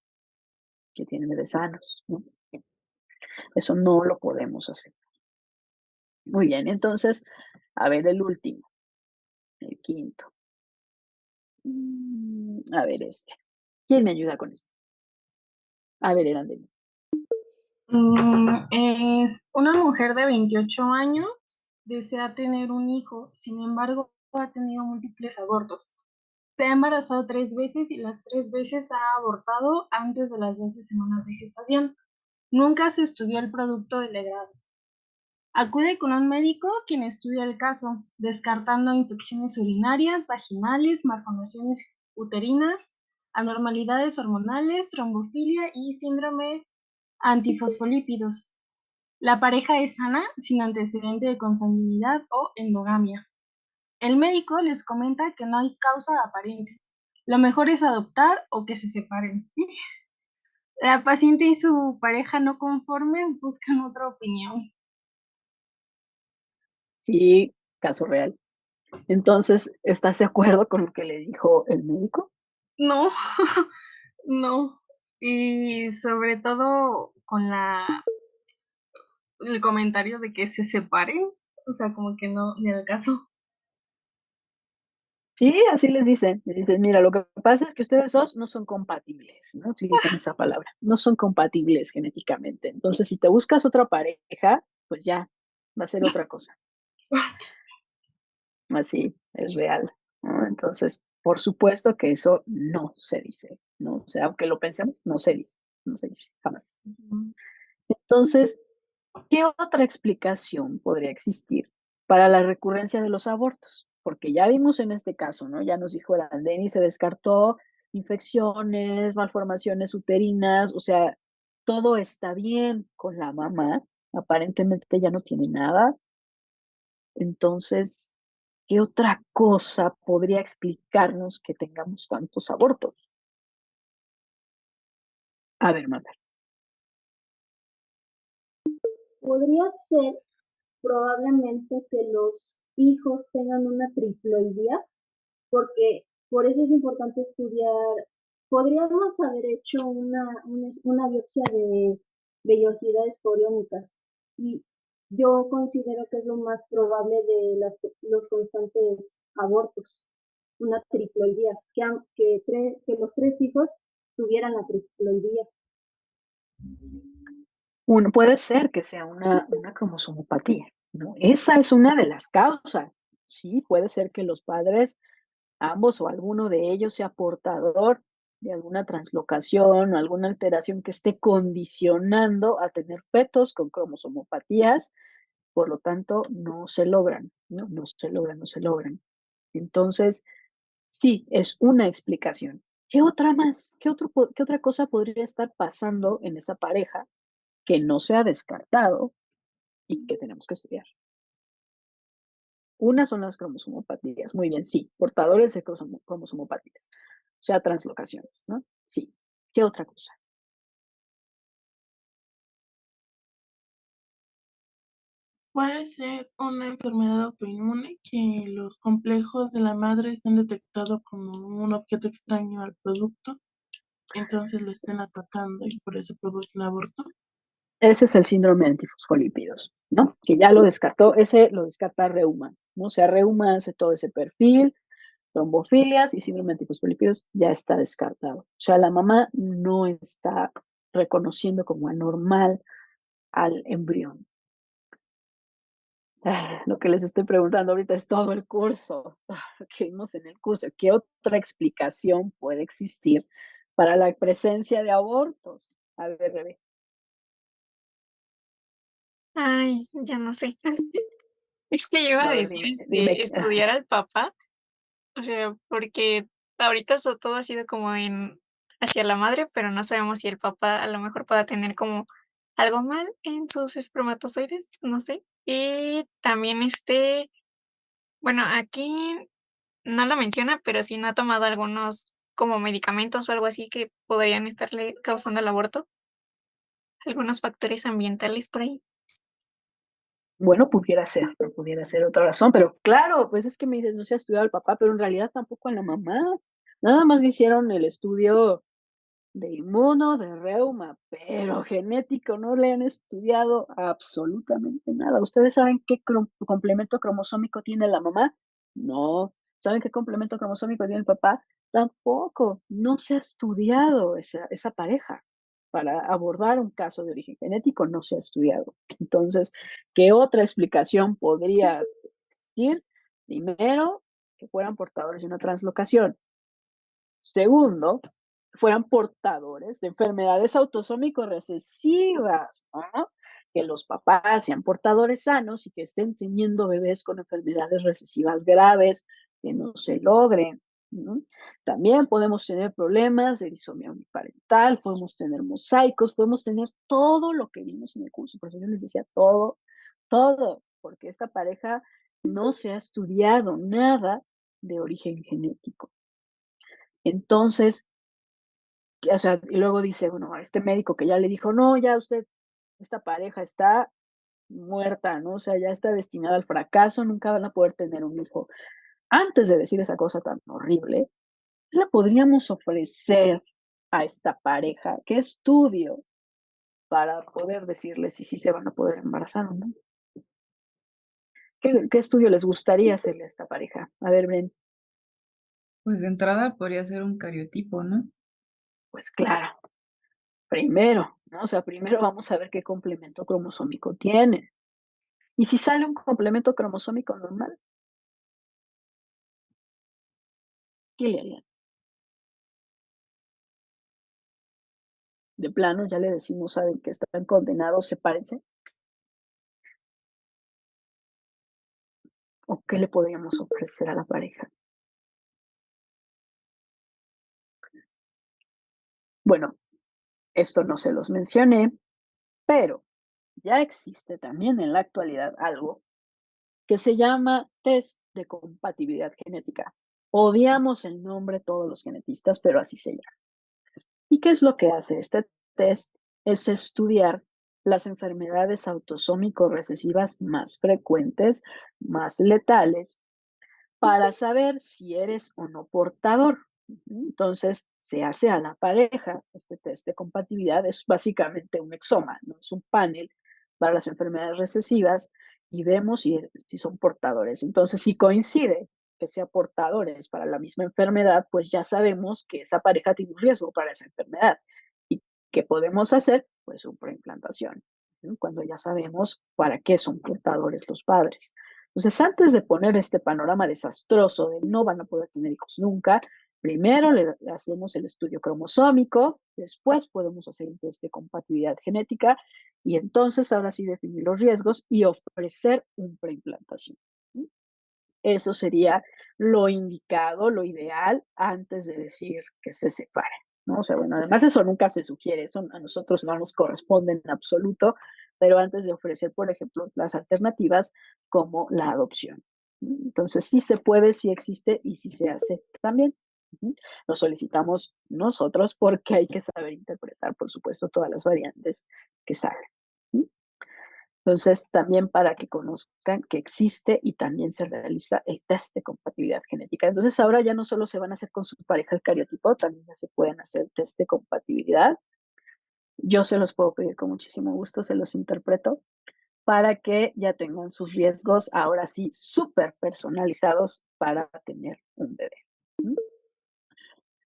S1: que tienen bebés sanos, ¿no? Eso no lo podemos hacer. Muy bien, entonces, a ver el último, el quinto. A ver este. ¿Quién me ayuda con esto? A ver, Erandel.
S12: Es una mujer de 28 años, desea tener un hijo, sin embargo, ha tenido múltiples abortos. Se ha embarazado 3 veces y las 3 veces ha abortado antes de las 12 semanas de gestación. Nunca se estudió el producto del legrado. Acude con un médico quien estudia el caso, descartando infecciones urinarias, vaginales, malformaciones uterinas, anormalidades hormonales, trombofilia y síndrome antifosfolípidos. La pareja es sana, sin antecedente de consanguinidad o endogamia. El médico les comenta que no hay causa aparente. Lo mejor es adoptar o que se separen. La paciente y su pareja no conformes buscan otra opinión.
S1: Sí, caso real. Entonces, ¿estás de acuerdo con lo que le dijo el médico?
S12: No, no. Y sobre todo con el comentario de que se separen. O sea, como que no, ni al caso.
S1: Sí, así les dicen. Les dicen, mira, lo que pasa es que ustedes dos no son compatibles, ¿no? Utilizan esa palabra. No son compatibles genéticamente. Entonces, si te buscas otra pareja, pues ya, va a ser otra cosa. Así, es real, ¿no? Entonces, por supuesto que eso no se dice, ¿no? O sea, aunque lo pensemos, no se dice, jamás. Entonces, ¿qué otra explicación podría existir para la recurrencia de los abortos? Porque ya vimos en este caso, ¿no? Ya nos dijo Landeni, se descartó infecciones, malformaciones uterinas, o sea, todo está bien con la mamá, aparentemente ya no tiene nada. Entonces, ¿qué otra cosa podría explicarnos que tengamos tantos abortos? A ver, Marta.
S3: Podría ser probablemente que los hijos tengan una triploidía, porque por eso es importante estudiar. Podríamos haber hecho una biopsia de vellosidades coriónicas y yo considero que es lo más probable de los constantes abortos, una triploidía, que los tres hijos tuvieran la triploidía.
S1: Puede ser que sea una cromosomopatía, ¿no? Esa es una de las causas. Sí, puede ser que los padres, ambos o alguno de ellos, sea portador de alguna translocación o alguna alteración que esté condicionando a tener fetos con cromosomopatías, por lo tanto, no se logran, ¿no? No se logran, no se logran. Entonces, sí, es una explicación. ¿Qué otra más? ¿Qué otra cosa podría estar pasando en esa pareja que no se ha descartado y que tenemos que estudiar. Una son las cromosomopatías, muy bien, sí, portadores de cromosomopatías, o sea, translocaciones, ¿no? Sí. ¿Qué otra cosa?
S9: Puede ser una enfermedad autoinmune que los complejos de la madre estén detectados como un objeto extraño al producto, entonces lo estén atacando y por eso provoca un aborto.
S1: Ese es el síndrome de antifosfolípidos, ¿no? Que ya lo descartó, ese lo descarta Reuma, ¿no? O sea, Reuma hace todo ese perfil, trombofilias y síndrome de antifosfolípidos ya está descartado. O sea, la mamá no está reconociendo como anormal al embrión. Lo que les estoy preguntando ahorita es todo el curso que vimos en el curso. ¿Qué otra explicación puede existir para la presencia de abortos? A ver, Rebe.
S6: Ay, ya no sé. Es que yo iba a
S1: A ver,
S6: decir,
S1: dime.
S6: estudiar al papá, o sea, porque ahorita todo ha sido como en hacia la madre, pero no sabemos si el papá a lo mejor pueda tener como algo mal en sus espermatozoides, no sé. Y también, bueno, aquí no lo menciona, pero sí no ha tomado algunos como medicamentos o algo así que podrían estarle causando el aborto, algunos factores ambientales por ahí.
S1: Bueno, pudiera ser otra razón, pero claro, pues es que me dices, no se ha estudiado al papá, pero en realidad tampoco a la mamá. Nada más le hicieron el estudio de inmuno, de reuma, pero genético no le han estudiado absolutamente nada. ¿Ustedes saben qué complemento cromosómico tiene la mamá? No. ¿Saben qué complemento cromosómico tiene el papá? Tampoco. No se ha estudiado esa pareja. Para abordar un caso de origen genético no se ha estudiado. Entonces, ¿qué otra explicación podría existir? Primero, que fueran portadores de una translocación. Segundo, fueran portadores de enfermedades autosómicos recesivas, ¿no? Que los papás sean portadores sanos y que estén teniendo bebés con enfermedades recesivas graves que no se logren, ¿no? También podemos tener problemas de disomía uniparental, podemos tener mosaicos, podemos tener todo lo que vimos en el curso. Por eso yo les decía todo, porque esta pareja no se ha estudiado nada de origen genético. Entonces, o sea, y luego dice, bueno, a este médico que ya le dijo, no, ya usted, esta pareja está muerta, ¿no? O sea, ya está destinada al fracaso, nunca van a poder tener un hijo. Antes de decir esa cosa tan horrible, ¿qué le podríamos ofrecer a esta pareja? ¿Qué estudio para poder decirles si sí se van a poder embarazar o no? ¿Qué estudio les gustaría hacerle a esta pareja? A ver, Bren,
S5: Pues de entrada podría ser un cariotipo, ¿no?
S1: pues claro, primero, ¿no? O sea, primero vamos a ver qué complemento cromosómico tiene. Y si sale un complemento cromosómico normal, ¿qué le harían? De plano ya le decimos, saben que están condenados, sepárense. ¿O qué le podríamos ofrecer a la pareja? Bueno, esto no se los mencioné, pero ya existe también en la actualidad algo que se llama test de compatibilidad genética. Odiamos el nombre todos los genetistas, pero así se llama. ¿Y qué es lo que hace este test? Es estudiar las enfermedades autosómico recesivas más frecuentes, más letales, para saber si eres o no portador. Entonces, se hace a la pareja. Este test de compatibilidad es básicamente un exoma, ¿no? Es un panel para las enfermedades recesivas y vemos si son portadores. Entonces, si coincide que sean portadores para la misma enfermedad, pues ya sabemos que esa pareja tiene un riesgo para esa enfermedad. ¿Y qué podemos hacer? Pues una preimplantación, ¿no? Cuando ya sabemos para qué son portadores los padres. Entonces, antes de poner este panorama desastroso de no van a poder tener hijos nunca, primero le hacemos el estudio cromosómico, después podemos hacer un test de compatibilidad genética y entonces ahora sí definir los riesgos y ofrecer un preimplantación. Eso sería lo indicado, lo ideal, antes de decir que se separen, ¿no? O sea, bueno, además eso nunca se sugiere, eso a nosotros no nos corresponde en absoluto, pero antes de ofrecer, por ejemplo, las alternativas como la adopción. Entonces, sí se puede, sí existe y sí se hace también. Lo solicitamos nosotros porque hay que saber interpretar, por supuesto, todas las variantes que salen. Entonces, también para que conozcan que existe y también se realiza el test de compatibilidad genética. Entonces, ahora ya no solo se van a hacer con su pareja el cariotipo, también ya se pueden hacer test de compatibilidad. Yo se los puedo pedir con muchísimo gusto, se los interpreto para que ya tengan sus riesgos ahora sí súper personalizados para tener un bebé.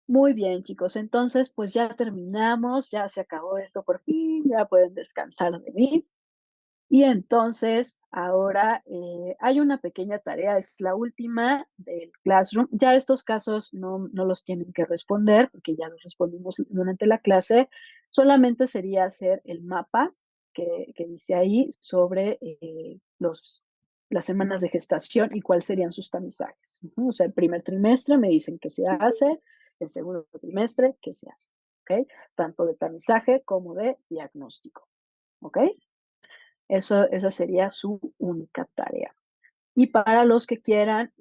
S1: Muy bien, chicos. Entonces, pues ya terminamos, ya se acabó esto por fin, ya pueden descansar de mí. Y entonces, ahora hay una pequeña tarea, es la última del Classroom. Ya estos casos no los tienen que responder, porque ya los respondimos durante la clase. Solamente sería hacer el mapa que dice ahí sobre las semanas de gestación y cuáles serían sus tamizajes. O sea, el primer trimestre me dicen que se hace, el segundo trimestre que se hace. ¿Ok? Tanto de tamizaje como de diagnóstico. ¿Ok? Esa sería su única tarea. Y para los que quieran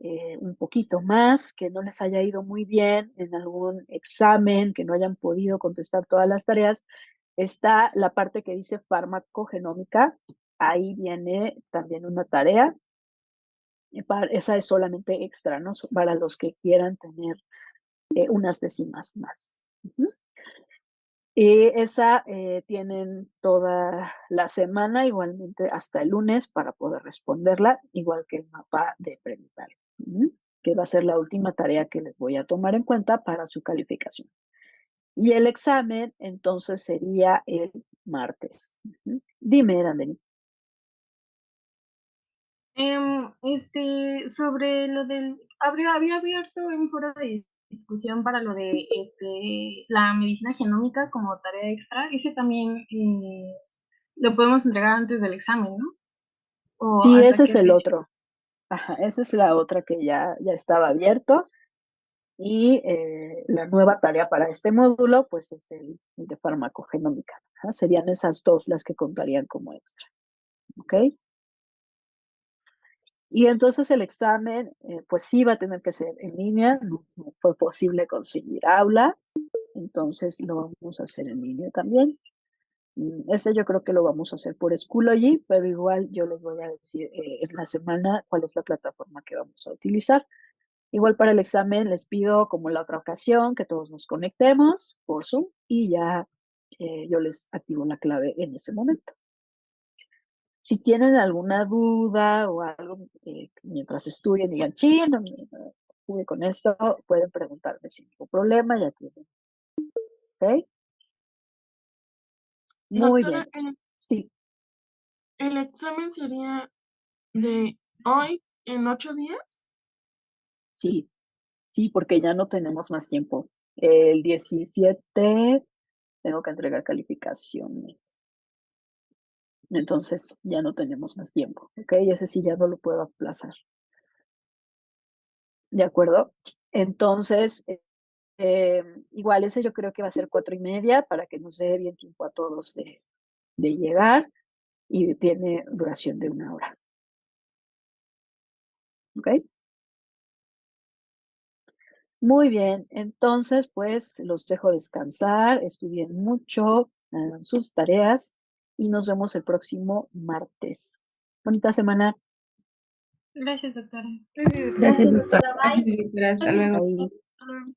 S1: un poquito más, que no les haya ido muy bien en algún examen, que no hayan podido contestar todas las tareas, está la parte que dice farmacogenómica. Ahí viene también una tarea. Esa es solamente extra, ¿no? Para los que quieran tener unas décimas más. Y esa tienen toda la semana, igualmente hasta el lunes, para poder responderla, igual que el mapa de prenatal, que va a ser la última tarea que les voy a tomar en cuenta para su calificación. Y el examen, entonces, sería el martes. Dime, Dani.
S12: Sobre lo del, había abierto un foro de discusión para lo de la medicina genómica como tarea extra. Ese también lo podemos entregar antes del examen, ¿no? ¿O
S1: Sí,
S12: hasta
S1: ese es
S12: qué
S1: el
S12: fecha?
S1: otro. Ajá, esa es la otra que ya estaba abierto. Y la nueva tarea para este módulo, pues es el de farmacogenómica. Serían esas dos las que contarían como extra. ¿Ok? Y entonces el examen, pues sí va a tener que ser en línea, no fue posible conseguir aula, entonces lo vamos a hacer en línea también. Ese yo creo que lo vamos a hacer por Schoology, pero igual yo les voy a decir en la semana cuál es la plataforma que vamos a utilizar. Igual para el examen les pido, como la otra ocasión, que todos nos conectemos por Zoom y ya yo les activo la clave en ese momento. Si tienen alguna duda o algo mientras estudien, digan, sí, no pude con esto, pueden preguntarme sin ningún problema, ya tienen. ¿Ok? Muy
S9: Doctora,
S1: bien. Sí,
S9: el examen sería de hoy en 8 días.
S1: sí, sí, porque ya no tenemos más tiempo. El 17 tengo que entregar calificaciones. Entonces ya no tenemos más tiempo, ¿ok? Ese sí ya no lo puedo aplazar. ¿De acuerdo? Entonces, igual ese yo creo que va a ser 4:30 para que nos dé bien tiempo a todos de llegar y tiene duración de 1 hora. ¿Ok? Muy bien, entonces pues los dejo descansar, estudien mucho, hagan sus tareas y nos vemos el próximo martes. Bonita semana.
S12: Gracias, doctora.
S5: Gracias,
S1: Gracias,
S5: doctora.
S1: doctora.
S5: Gracias, doctora. Hasta luego.
S1: Bye.